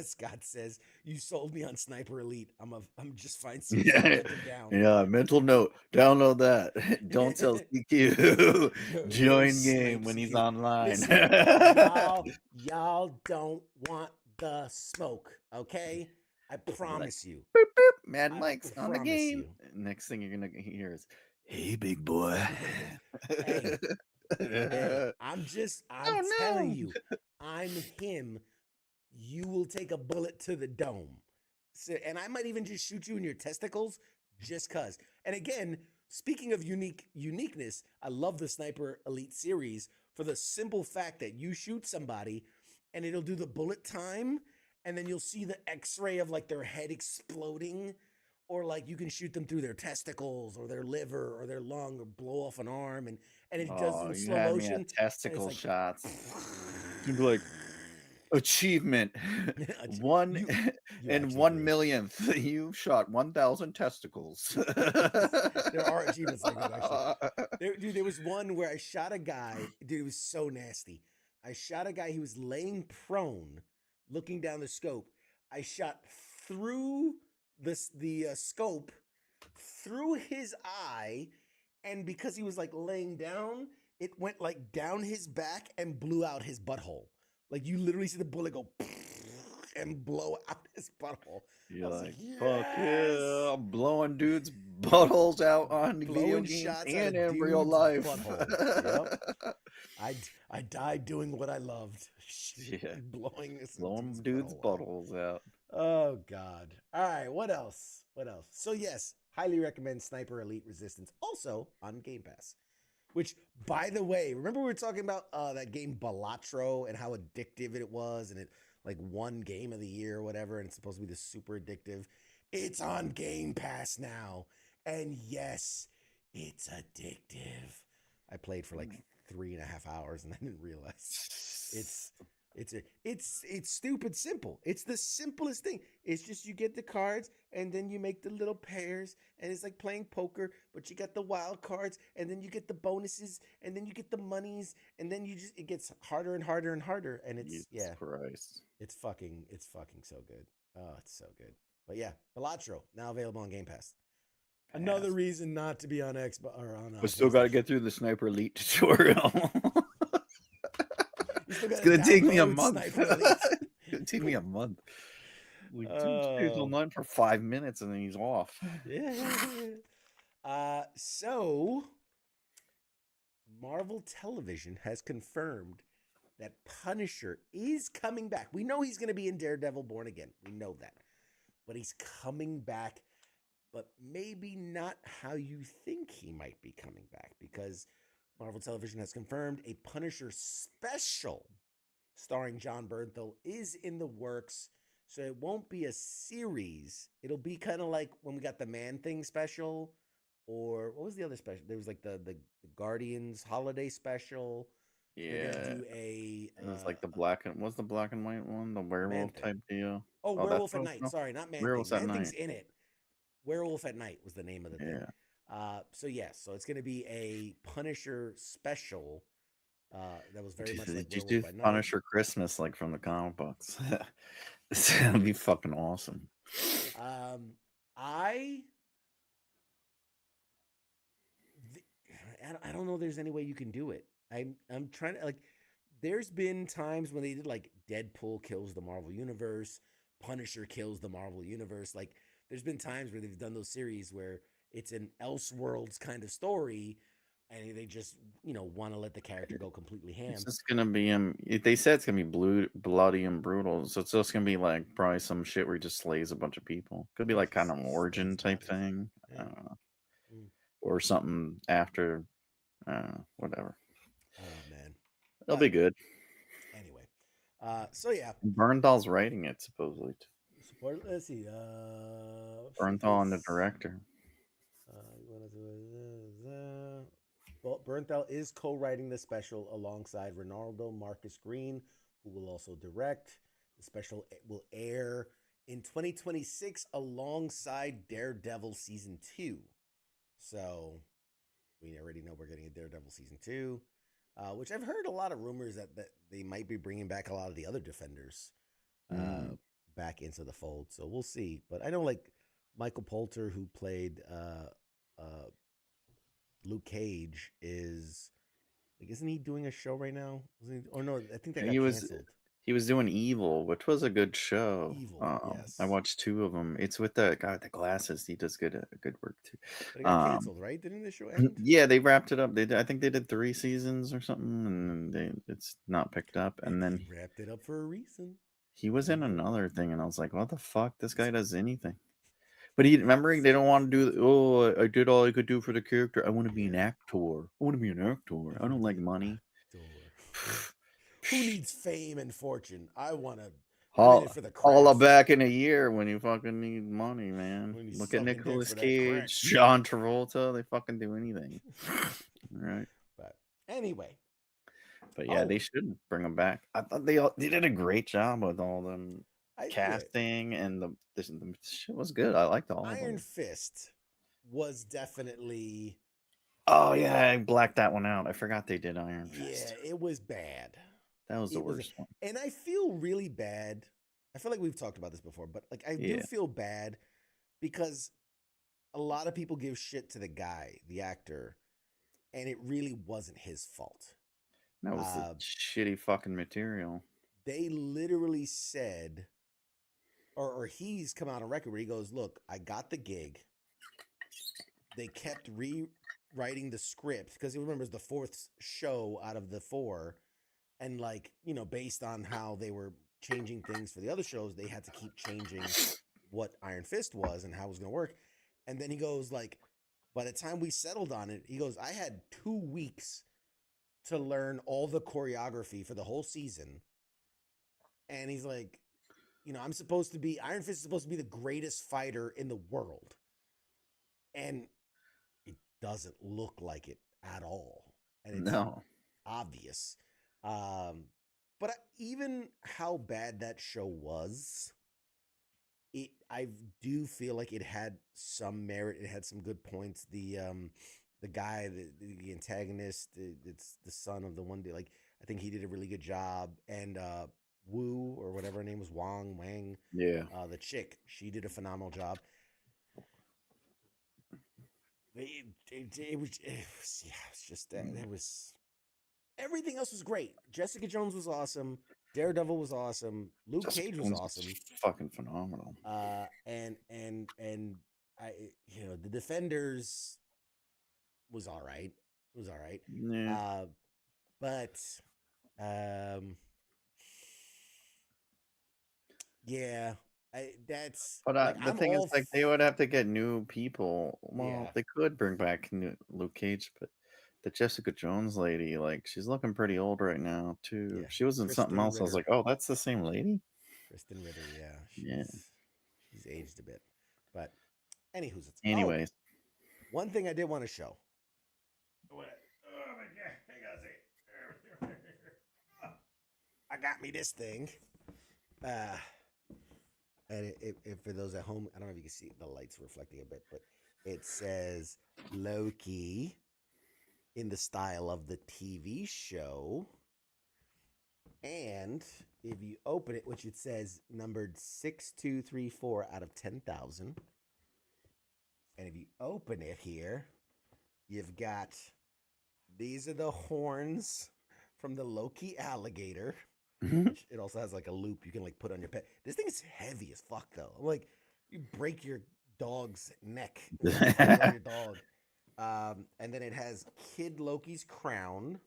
Scott says, "You sold me on Sniper Elite. I'm just fine seeing yeah, up and down." yeah. Mental note: download that. Don't tell CQ. No Join game snipe when he's CQ. online. Listen, y'all don't want the smoke, okay? I Like, promise you. boop, boop, Mad I Mike's on the promise game. you. Next thing you're gonna hear is, "Hey, big boy." Hey, hey, I'm Oh telling no! you, I'm him. You will take a bullet to the dome. So, and I might even just shoot you in your testicles just cuz. And again, speaking of uniqueness, I love the Sniper Elite series for the simple fact that you shoot somebody and it'll do the bullet time, and then you'll see the x-ray of like their head exploding, or like you can shoot them through their testicles or their liver or their lung or blow off an arm, and it does Oh, in you slow had me at motion, and it's testicle like shots. You'd be like, achievement one you you and actually one do. millionth. You shot 1,000 testicles. There are achievements like that, actually. There was one where I shot a guy. Dude, it was so nasty. I shot a guy. He was laying prone, looking down the scope. I shot through the scope, through his eye, and because he was like laying down, it went like down his back and blew out his butthole. Like you literally see the bullet go and blow out his butthole. You're like, yes! fuck yeah, I'm blowing dudes' buttholes out on the video Blowing games shots and out of in real dudes' life. buttholes. Yep. I died doing what I loved. Yeah. Blowing Blowing dudes' buttholes out. Oh God. All right, what else? What else? So yes, highly recommend Sniper Elite Resistance, also on Game Pass. Which, by the way, remember we were talking about that game Balatro and how addictive it was, and it like won Game of the Year or whatever, and it's supposed to be this super addictive. It's on Game Pass now, and yes, it's addictive. I played for like 3.5 hours and I didn't realize it's stupid simple. It's the simplest thing. It's just you get the cards and then you make the little pairs, and it's like playing poker, but you got the wild cards and then you get the bonuses and then you get the monies, and then it gets harder and harder and harder, and it's Christ. It's fucking so good. Oh, it's so good. But yeah, Balatro now available on Game Pass. Another reason not to be on Xbox or on. We still got to get through the Sniper Elite tutorial. It's gonna take me a month. It's gonna take me a month. We stays online for 5 minutes and then he's off. Yeah. So Marvel Television has confirmed that Punisher is coming back. We know he's going to be in Daredevil Born Again. We know that. But he's coming back, but maybe not how you think he might be coming back, because Marvel Television has confirmed a Punisher special starring John Bernthal is in the works. So it won't be a series. It'll be kind of like when we got the Man-Thing special, or what was the other special? There was like the Guardians holiday special. Yeah. Do it was like the black and white one, the werewolf type deal. Oh, Werewolf at Night. Sorry, not Man-Thing. Man-Thing's in it. Werewolf at Night was the name of the thing. So yes, so it's going to be a Punisher special. That was very much like just do Punisher Christmas, like from the comic books. It's gonna be fucking awesome. I don't know. There's any way you can do it. I'm trying to, like. There's been times when they did like Deadpool kills the Marvel Universe, Punisher kills the Marvel Universe. Like there's been times where they've done those series where it's an Elseworlds kind of story, and they just want to let the character go completely ham. It's just gonna be they said it's gonna be bloody and brutal, so it's just gonna be like probably some shit where he just slays a bunch of people. Could be like kind of an origin type thing, I don't know, or something after, whatever. Oh man, it'll be good. Anyway, so yeah, Bernthal's writing it supposedly. Let's see, Bernthal and the director. Bernthal is co-writing the special alongside Ronaldo Marcus Green, who will also direct. The special will air in 2026 alongside Daredevil Season 2. So we already know we're getting a Daredevil Season 2, which I've heard a lot of rumors that they might be bringing back a lot of the other Defenders back into the fold. So we'll see. But I know like Michael Poulter, who played Luke Cage, is like, isn't he doing a show right now? Or no, I think that got canceled. He was doing Evil, which was a good show. Yes. I watched 2 of them. It's with the guy with the glasses. He does good work too. But it got canceled, right? Didn't the show end? Yeah, they wrapped it up. I think they did 3 seasons or something, and it's not picked up. And then he wrapped it up for a reason. He was in another thing, and I was like, "What the fuck? This guy does anything." But they don't want to do. Oh, I did all I could do for the character. I want to be an actor. I don't like money. Who needs fame and fortune? I want to. Holla back in a year when you fucking need money, man. Look at Nicolas Cage, John Travolta. They fucking do anything. Right. But anyway. But yeah, they should bring them back. I thought they did a great job with all them casting, and the shit was good. I liked all of them. Iron Fist was definitely Oh yeah, I blacked that one out. I forgot they did Iron Fist. Yeah, it was bad. That was the It was, worst one. and I feel really bad. I feel like we've talked about this before, but like I do Yeah. feel bad because a lot of people give shit to the guy, the actor, and it really wasn't his fault. That was the shitty fucking material. They literally said, or he's come out on record where he goes, "Look, I got the gig. They kept rewriting the script because remember it's the fourth show out of the four, and like based on how they were changing things for the other shows, they had to keep changing what Iron Fist was and how it was going to work." And then he goes like, by the time we settled on it, he goes, "I had 2 weeks to learn all the choreography for the whole season." And he's like, Iron Fist is supposed to be the greatest fighter in the world. And it doesn't look like it at all. And it's obvious. But even how bad that show was, I do feel like it had some merit. It had some good points. The guy, the antagonist, it's the son of the one day. Like I think he did a really good job. And Wu or whatever her name was, Wang. Yeah. The chick, she did a phenomenal job. It was just that. It was everything else was great. Jessica Jones was awesome. Daredevil was awesome. Luke Cage was awesome. Fucking phenomenal. And I, the Defenders was all right. It was all right. Yeah. But yeah. That's. But like, the thing is, like, they would have to get new people. Well, Yeah. they could bring back new Luke Cage, but the Jessica Jones lady, like, she's looking pretty old right now too. Yeah. She was in something else. I was like, oh, that's the same lady. Kristen Ritter, Yeah. She's aged a bit, but anyways, anyways, one thing I did want to show. Oh my god! I gotta see. I got me this thing. And for those at home, I don't know if you can see the lights reflecting a bit, but it says Loki in the style of the TV show. And if you open it, which it says numbered 6234 out of 10,000. And if you open it here, you've got, these are the horns from the Loki alligator. It also has like a loop you can like put on your pet. This thing is heavy as fuck though. I'm like, you break your dog's neck on your dog. And then it has Kid Loki's crown,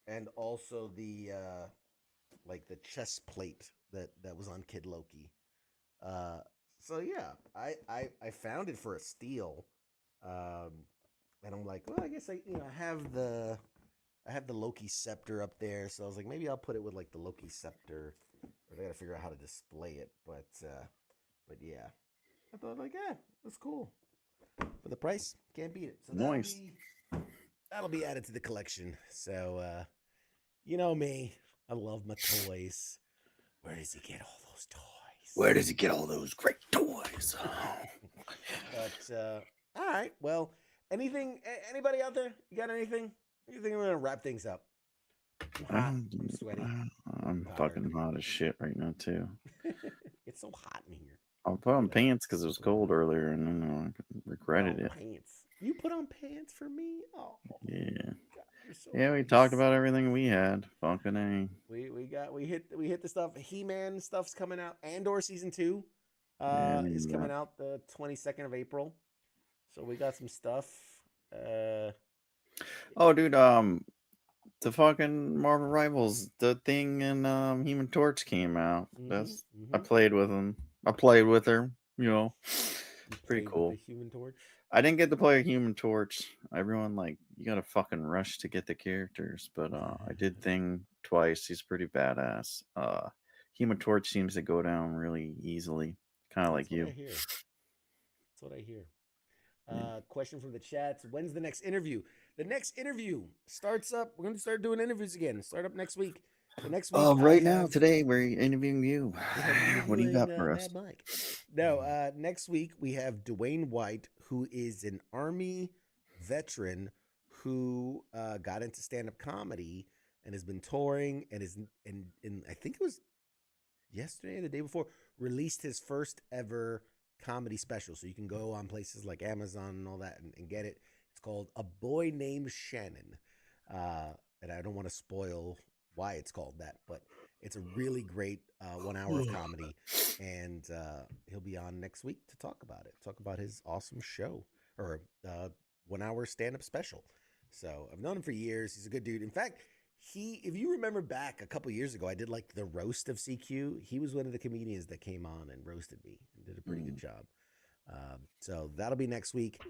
and also the like the chest plate that was on Kid Loki. So yeah, I found it for a steal, and I'm like, well, I guess I have the Loki scepter up there, so I was like, maybe I'll put it with like the Loki scepter. But I gotta figure out how to display it. But yeah, I thought like, that's cool. For the price, can't beat it. So nice. That'll be added to the collection. So you know me, I love my toys. Where does he get all those toys? Where does he get all those great toys? But all right, well, anybody out there? You got anything? You think we're gonna wrap things up? I'm sweaty. I'm fucking hot as shit right now too. It's so hot in here. I put on pants because it was cold earlier, and then I regretted it. Pants. You put on pants for me? Oh yeah. God, so yeah, we talked about everything we had. Fucking A. We hit the stuff. He-Man stuff's coming out. Andor season 2 is coming out the 22nd of April. So we got some stuff. Oh, dude, the fucking Marvel Rivals, the thing in Human Torch came out. I played with him. I played with her. Pretty cool. Human Torch. I didn't get to play a Human Torch. Everyone you gotta fucking rush to get the characters, but I did Thing twice. He's pretty badass. Human Torch seems to go down really easily, kind of like you. That's what I hear. Question from the chats. When's the next interview? The next interview starts up. We're going to start doing interviews again. Start up next week. The next week. Right now, today, we're interviewing you. What do you got for us? No, next week we have Dwayne White, who is an Army veteran who got into stand-up comedy and has been touring and and I think it was yesterday or the day before, released his first ever comedy special. So you can go on places like Amazon and all that and get it. It's called A Boy Named Shannon. And I don't want to spoil why it's called that, but it's a really great 1 hour of comedy. And he'll be on next week to talk about it, talk about his awesome show or 1 hour stand up special. So I've known him for years. He's a good dude. In fact, if you remember back a couple years ago, I did like the roast of CQ. He was one of the comedians that came on and roasted me and did a pretty good job. So that'll be next week.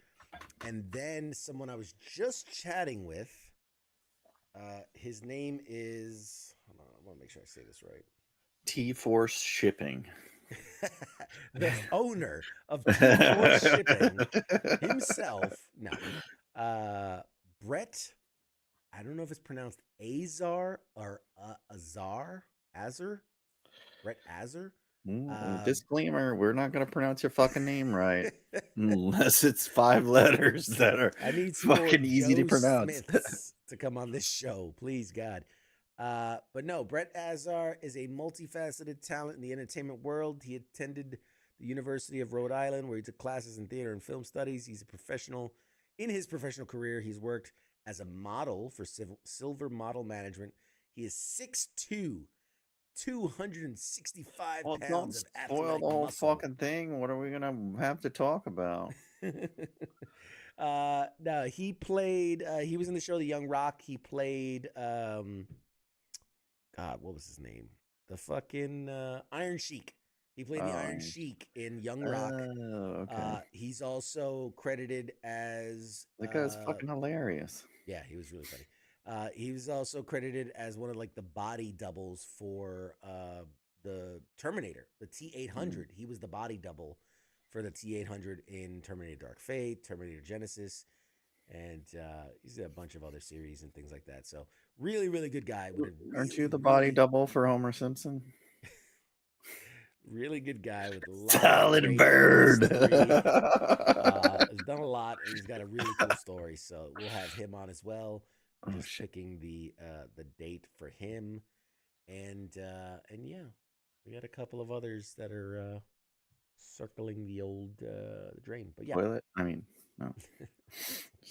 And then someone I was just chatting with, his name is, hold on, I want to make sure I say this right. T-Force Shipping. The owner of T-Force Shipping himself. No. Brett, I don't know if it's pronounced Azar or Azar. Brett Azar. Disclaimer, we're not going to pronounce your fucking name right unless it's 5 letters that are I need fucking easy to pronounce. Smiths to come on this show, please, God. But no, Brett Azar is a multifaceted talent in the entertainment world. He attended the University of Rhode Island, where he took classes in theater and film studies. He's a professional. In his professional career, he's worked as a model for Silver Model Management. He is 6'2", 265 Well, pounds don't of spoil athletic the whole muscle. fucking thing. What are we gonna have to talk about? No, he played. He was in the show The Young Rock. He played. God, what was his name? The fucking Iron Sheik. He played the Iron Sheik in Young Rock. Okay. He's also credited as. That guy's fucking hilarious. Yeah, he was really funny. He was also credited as one of like the body doubles for the Terminator, the T-800. He was the body double for the T-800 in Terminator Dark Fate, Terminator Genesis, and he's a bunch of other series and things like that. So really, really good guy. Aren't you the body double for Homer Simpson? Really good guy with a lot Solid of bird. Has done a lot, and he's got a really cool story. So we'll have him on as well. I'm just picking the date for him, and yeah, we got a couple of others that are circling the old drain. But yeah, Toilet? I mean, no.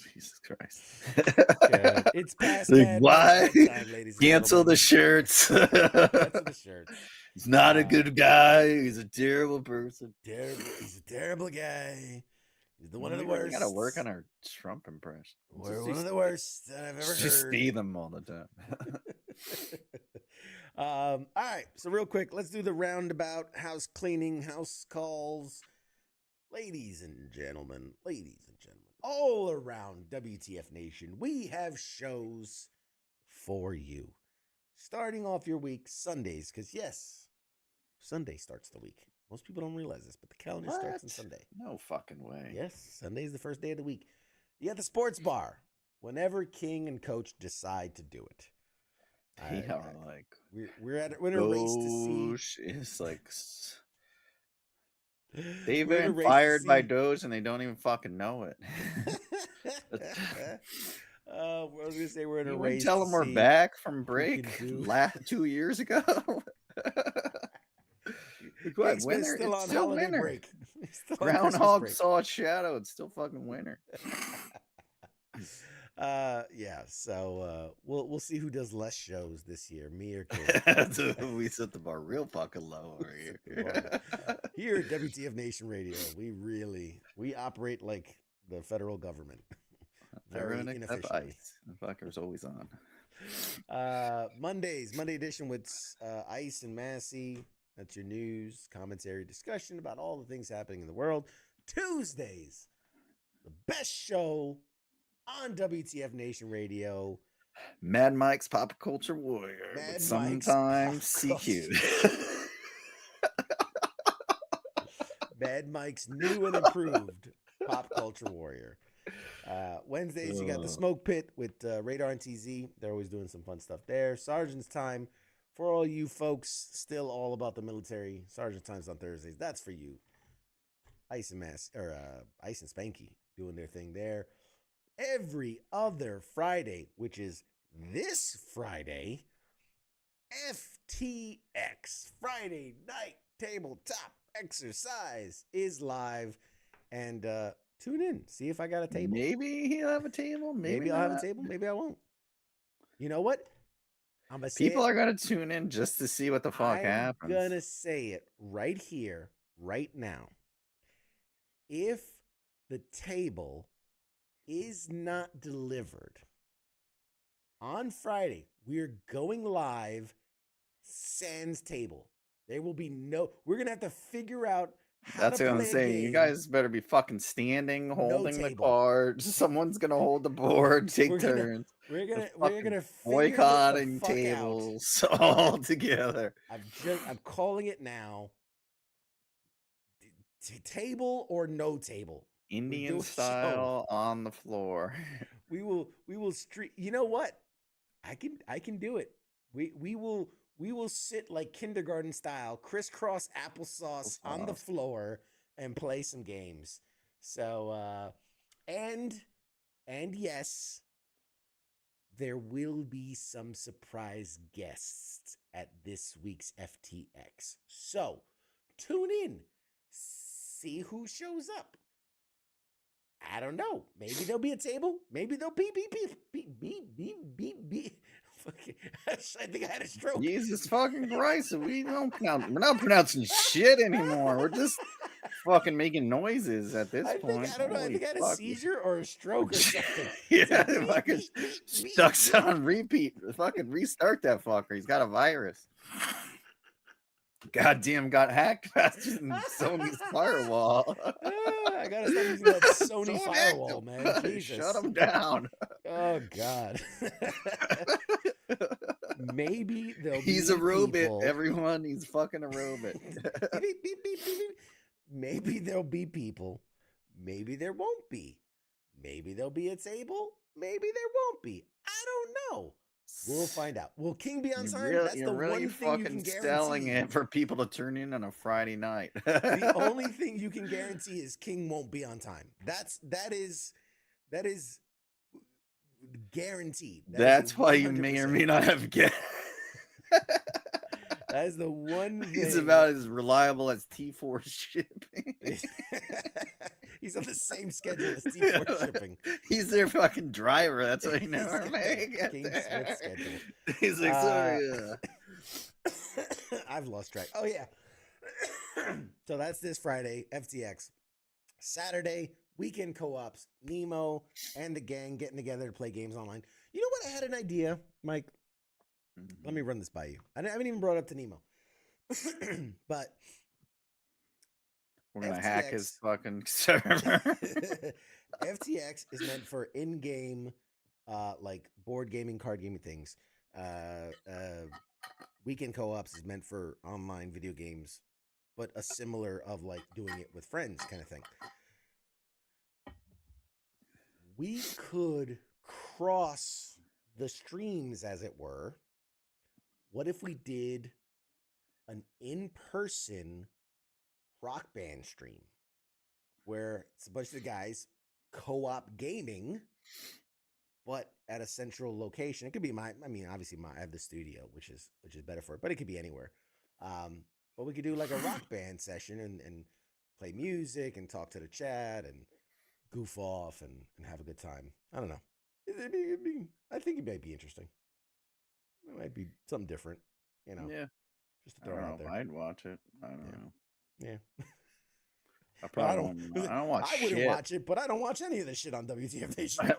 Jesus Christ! It's past like, why? time, ladies. Cancel the shirts. Cancel the shirts. He's not a good guy. He's a terrible person. He's a terrible guy. He's the one of the worst. We gotta work on our Trump impression. We're one of the worst that I've ever heard. Just see them all the time. All right. So real quick, let's do the roundabout house cleaning, house calls. Ladies and gentlemen, all around WTF Nation, we have shows for you. Starting off your week, Sundays, because yes, Sunday starts the week. Most people don't realize this, but the calendar starts on Sunday. No fucking way. Yes, Sunday is the first day of the week. You got the sports bar, whenever King and Coach decide to do it. They are like, we're in a race to see. It's like they've been fired by Doge and they don't even fucking know it. I was gonna say we're in a you race. Tell them we're back from break 2 years ago. It's still on holiday winter. break. Groundhog saw its shadow. It's still fucking winter. Yeah. So we'll see who does less shows this year, me or King. We set the bar real fucking low over here. Here at WTF Nation Radio, we operate like the federal government. Very inefficiently. The fucker's always on. Monday edition with Ice and Massey. That's your news, commentary, discussion about all the things happening in the world. Tuesdays, the best show on WTF Nation Radio. Mad Mike's Pop Culture Warrior. Sometimes CQ. Mad Mike's new and improved Pop Culture Warrior. Wednesdays, you got the Smoke Pit with Radar and TZ. They're always doing some fun stuff there. Sergeant's Time. For all you folks still all about the military, Sergeant Time's on Thursdays. That's for you. Ice and Spanky doing their thing there. every other Friday, which is this Friday, FTX, Friday Night Tabletop Exercise, is live. And tune in, see if I got a table. Maybe he'll have a table. Maybe I'll have a not. table. Maybe I won't. You know what? I'm gonna say People are gonna tune in just to see what the fuck happens. I'm gonna say it right here, right now. If the table is not delivered on Friday, we're going live sans table. There will be we're gonna have to figure out how That's to what I'm play a saying. You game. guys better be fucking standing, holding the table. cards. Someone's gonna hold the board, take turns. We're gonna figure boycotting the fuck tables all together. I'm calling it now. Table or no table. Indian style on the floor. We will street. You know what? I can do it. We will sit like kindergarten style, crisscross applesauce on the floor and play some games. So and yes, there will be some surprise guests at this week's FTX. So tune in, see who shows up. I don't know. Maybe there'll be a table. Maybe there'll be. I think I had a stroke. Jesus fucking Christ! We're not pronouncing shit anymore. We're just fucking making noises at this point. I don't know. I think I had a seizure or a stroke or something. Yeah, fucking stuck on repeat. Fucking restart that fucker. He's got a virus. Goddamn, got hacked faster than Sony's firewall. I gotta stop using that Sony firewall, man. Jesus. Shut him down. Oh God. Maybe they'll He's a robot, everyone. He's fucking a robot. Maybe there'll be people. Maybe there won't be. Maybe there'll be a table. Maybe there won't be. I don't know. We'll find out. Will King be on time? That's the one thing you can guarantee. Selling it for people to turn in on a Friday night. The only thing you can guarantee is King won't be on time. That is guaranteed. That's why you may or may not have guessed. That is the one thing. He's about as reliable as T4 shipping. He's on the same schedule as T4 shipping. He's their fucking driver. That's what he never makes. He's like, sorry. I've lost track. Oh, yeah. So that's this Friday, FTX. Saturday, weekend co-ops, Nemo and the gang getting together to play games online. You know what? I had an idea, Mike. Let me run this by you. I haven't even brought it up to Nemo. But we're going to hack his fucking server. FTX is meant for in-game, like board gaming, card gaming things. Weekend co-ops is meant for online video games, but a similar of like doing it with friends kind of thing. We could cross the streams, as it were. What if we did an in-person rock band stream where it's a bunch of the guys co-op gaming, but at a central location? It could be obviously I have the studio, which is better for it, but it could be anywhere. But we could do like a rock band session and play music and talk to the chat and goof off and have a good time. I don't know. I think it might be interesting. It might be something different, you know. Yeah. Just to throw it out there. I'd watch it. I don't know. Yeah. I probably don't watch shit. I wouldn't watch it, but I don't watch any of this shit on WTF Nation.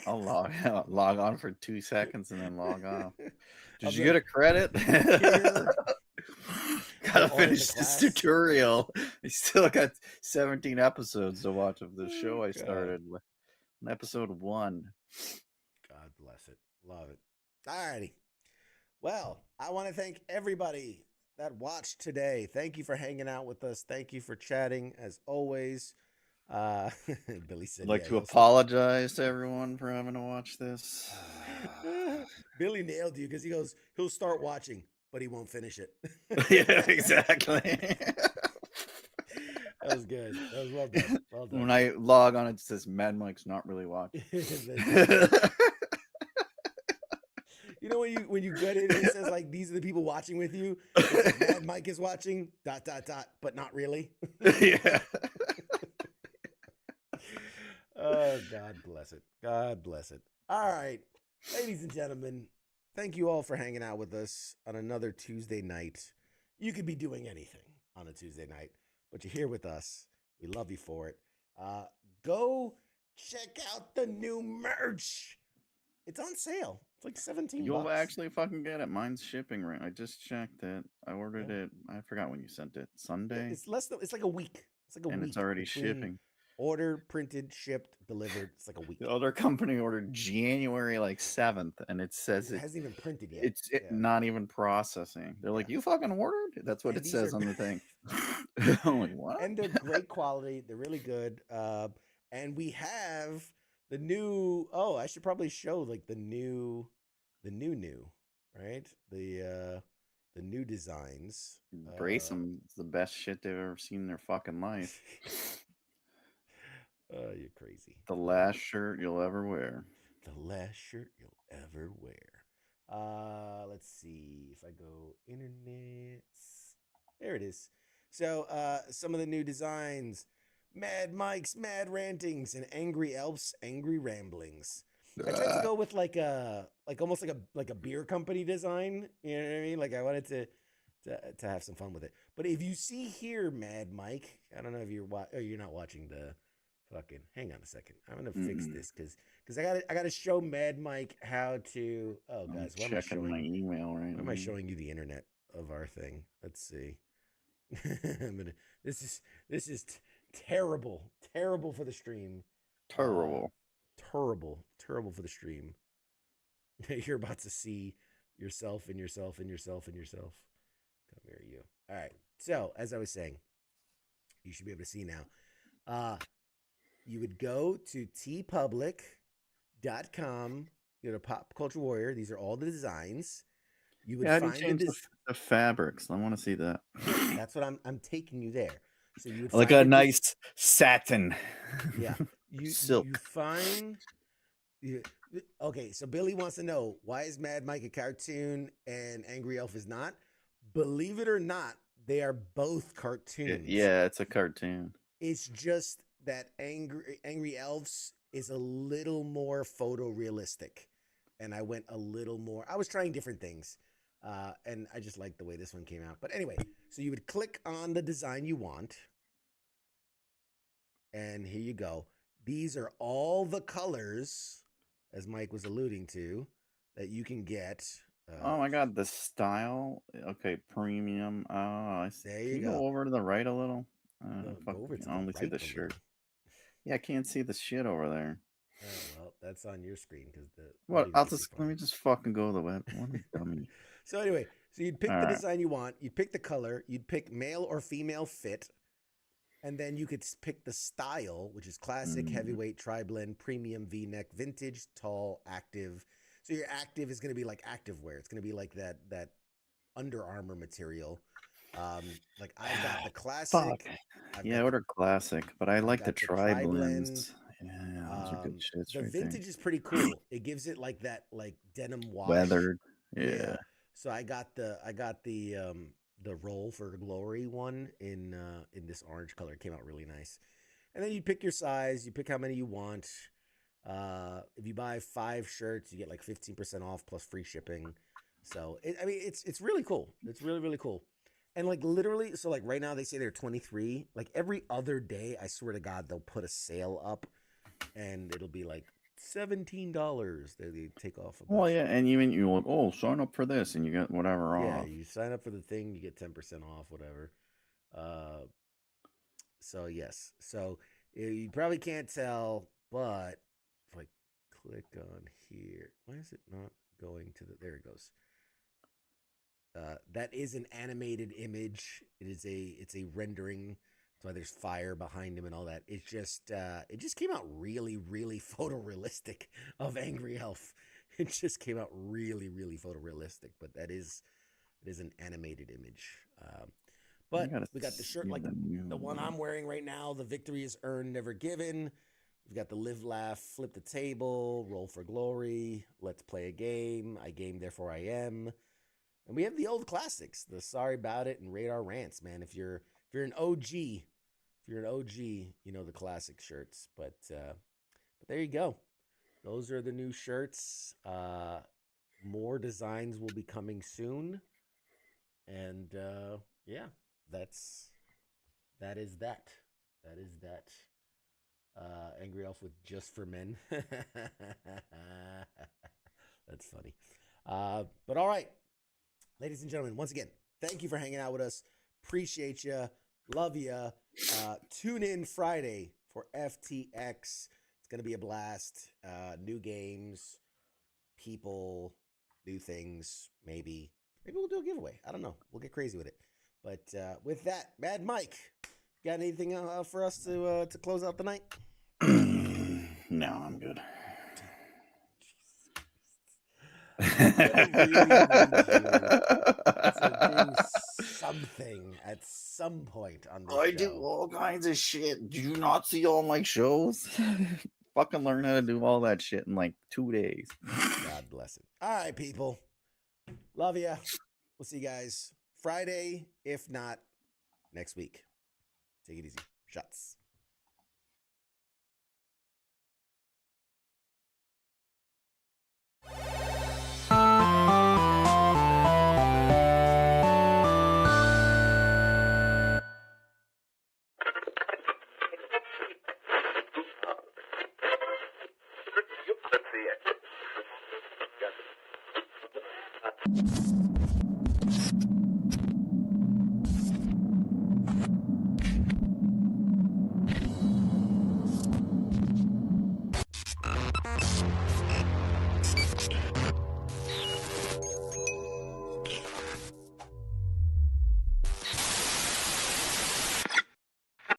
I'll log on for 2 seconds and then log off. Did you get a credit? Gotta finish this tutorial. I still got 17 episodes to watch of the show I started with. Episode 1. God bless it. Love it. Alrighty. Well, I want to thank everybody that watched today. Thank you for hanging out with us. Thank you for chatting as always. Billy said, I'd like to apologize to everyone for having to watch this. Billy nailed you because he goes, he'll start watching, but he won't finish it. Yeah, exactly. That was good. That was well done. Well done. When I log on, it says Mad Mike's not really watching. You know when you get it, it says like these are the people watching with you. It's like Mad Mike is watching. ... But not really. Yeah. Oh, God bless it. God bless it. All right, ladies and gentlemen, thank you all for hanging out with us on another Tuesday night. You could be doing anything on a Tuesday night, but you're here with us. We love you for it. Go check out the new merch. It's on sale. It's like 17 You'll bucks. actually fucking get it. Mine's shipping right. I just checked it. I ordered it. I forgot when you sent it. Sunday. It's less than. It's like a week. It's like a week. And it's already between shipping. Order, printed, shipped, delivered. It's like a week. The other company ordered January 7th, and it says It hasn't even printed yet. It's not even processing. They're like, you fucking ordered? That's what And it says on the thing. I'm like, what? And they're great quality. They're really good. And we have the new. Oh, I should probably show like the new, right? The new designs. Brace them. It's the best shit they've ever seen in their fucking life. Oh, you're crazy. The last shirt you'll ever wear. The last shirt you'll ever wear. Let's see if I go internet. There it is. So, some of the new designs: Mad Mike's Mad Rantings and Angry Elf's Angry Ramblings. I tried to go with like almost like a beer company design. You know what I mean? Like I wanted to have some fun with it. But if you see here, Mad Mike, I don't know if you're not watching the fucking. Hang on a second. I'm gonna fix this because I gotta show Mad Mike how to. Oh, guys, I'm checking my email right now. Why am I showing you the internet of our thing? Let's see. This is terrible for the stream. Terrible for the stream. You're about to see yourself and yourself and yourself and yourself. Come here, you. All right. So as I was saying, you should be able to see now. You would go to tpublic.com. You go to Pop Culture Warrior. These are all the designs. You would find the fabrics. I want to see that. That's what I'm taking you there. So you would like a nice satin. Yeah. Silk. You find. Okay, so Billy wants to know, why is Mad Mike a cartoon and Angry Elf is not? Believe it or not, they are both cartoons. Yeah, it's a cartoon. It's just that Angry Elves is a little more photorealistic, and I went a little more. I was trying different things, and I just liked the way this one came out. But anyway, so you would click on the design you want, and here you go. These are all the colors, as Mike was alluding to, that you can get. Oh my God, the style. Okay, premium. There you go over to the right a little. Go over to I only see the shirt. Yeah, I can't see the shit over there. Well, that's on your screen because the. What? Let me just fucking go to the web. What a dummy. So anyway, so you'd pick the design you want. You'd pick the color. You'd pick male or female fit. And then you could pick the style, which is classic, heavyweight, tri-blend, premium, V-neck, vintage, tall, active. So your active is going to be like active wear. It's going to be like that Under Armour material. Like I've got the classic. I ordered classic, but I like the tri-blends. Yeah, those are good shits. The vintage is pretty cool. It gives it like that denim wash. Weathered. Yeah. So I got the Roll for Glory one in this orange color. It came out really nice. And then you pick your size, you pick how many you want. If you buy 5 shirts, you get like 15% off plus free shipping. So it's really cool. It's really, really cool. And like literally, so like right now they say they're 23. Like every other day, I swear to God, they'll put a sale up and it'll be like $17 that they take off. Well, yeah, and even you're like, sign up for this, and you get whatever off. Yeah, you sign up for the thing, you get 10% off, whatever. So yes, so you probably can't tell, but if I click on here, why is it not going to the? There it goes. That is an animated image. It's a rendering. That's why there's fire behind him and all that. It just came out really, really photorealistic of Angry Elf. It just came out really, really photorealistic. But it is an animated image. But we got the shirt like the one one. I'm wearing right now. The victory is earned, never given. We've got the live, laugh, flip the table, roll for glory, let's play a game, I game, therefore I am. And we have the old classics, the sorry about it and radar rants, man. If you're an OG, you know the classic shirts. But there you go. Those are the new shirts. More designs will be coming soon. And yeah, that is that. That is that. Angry Elf with Just for Men. That's funny. But all right, ladies and gentlemen, once again, thank you for hanging out with us. Appreciate you. Love you. Tune in Friday for FTX. It's going to be a blast. New games, people, new things, maybe. Maybe we'll do a giveaway. I don't know. We'll get crazy with it. But with that, Mad Mike, got anything for us to close out the night? No, I'm good. Really need you to do something at some point on this I show. do all kinds of shit. Do you not see all my shows? Fucking learn how to do all that shit in like 2 days. God bless it. All right, people. Love ya. We'll see you guys Friday, if not next week. Take it easy. Shots. That's the end.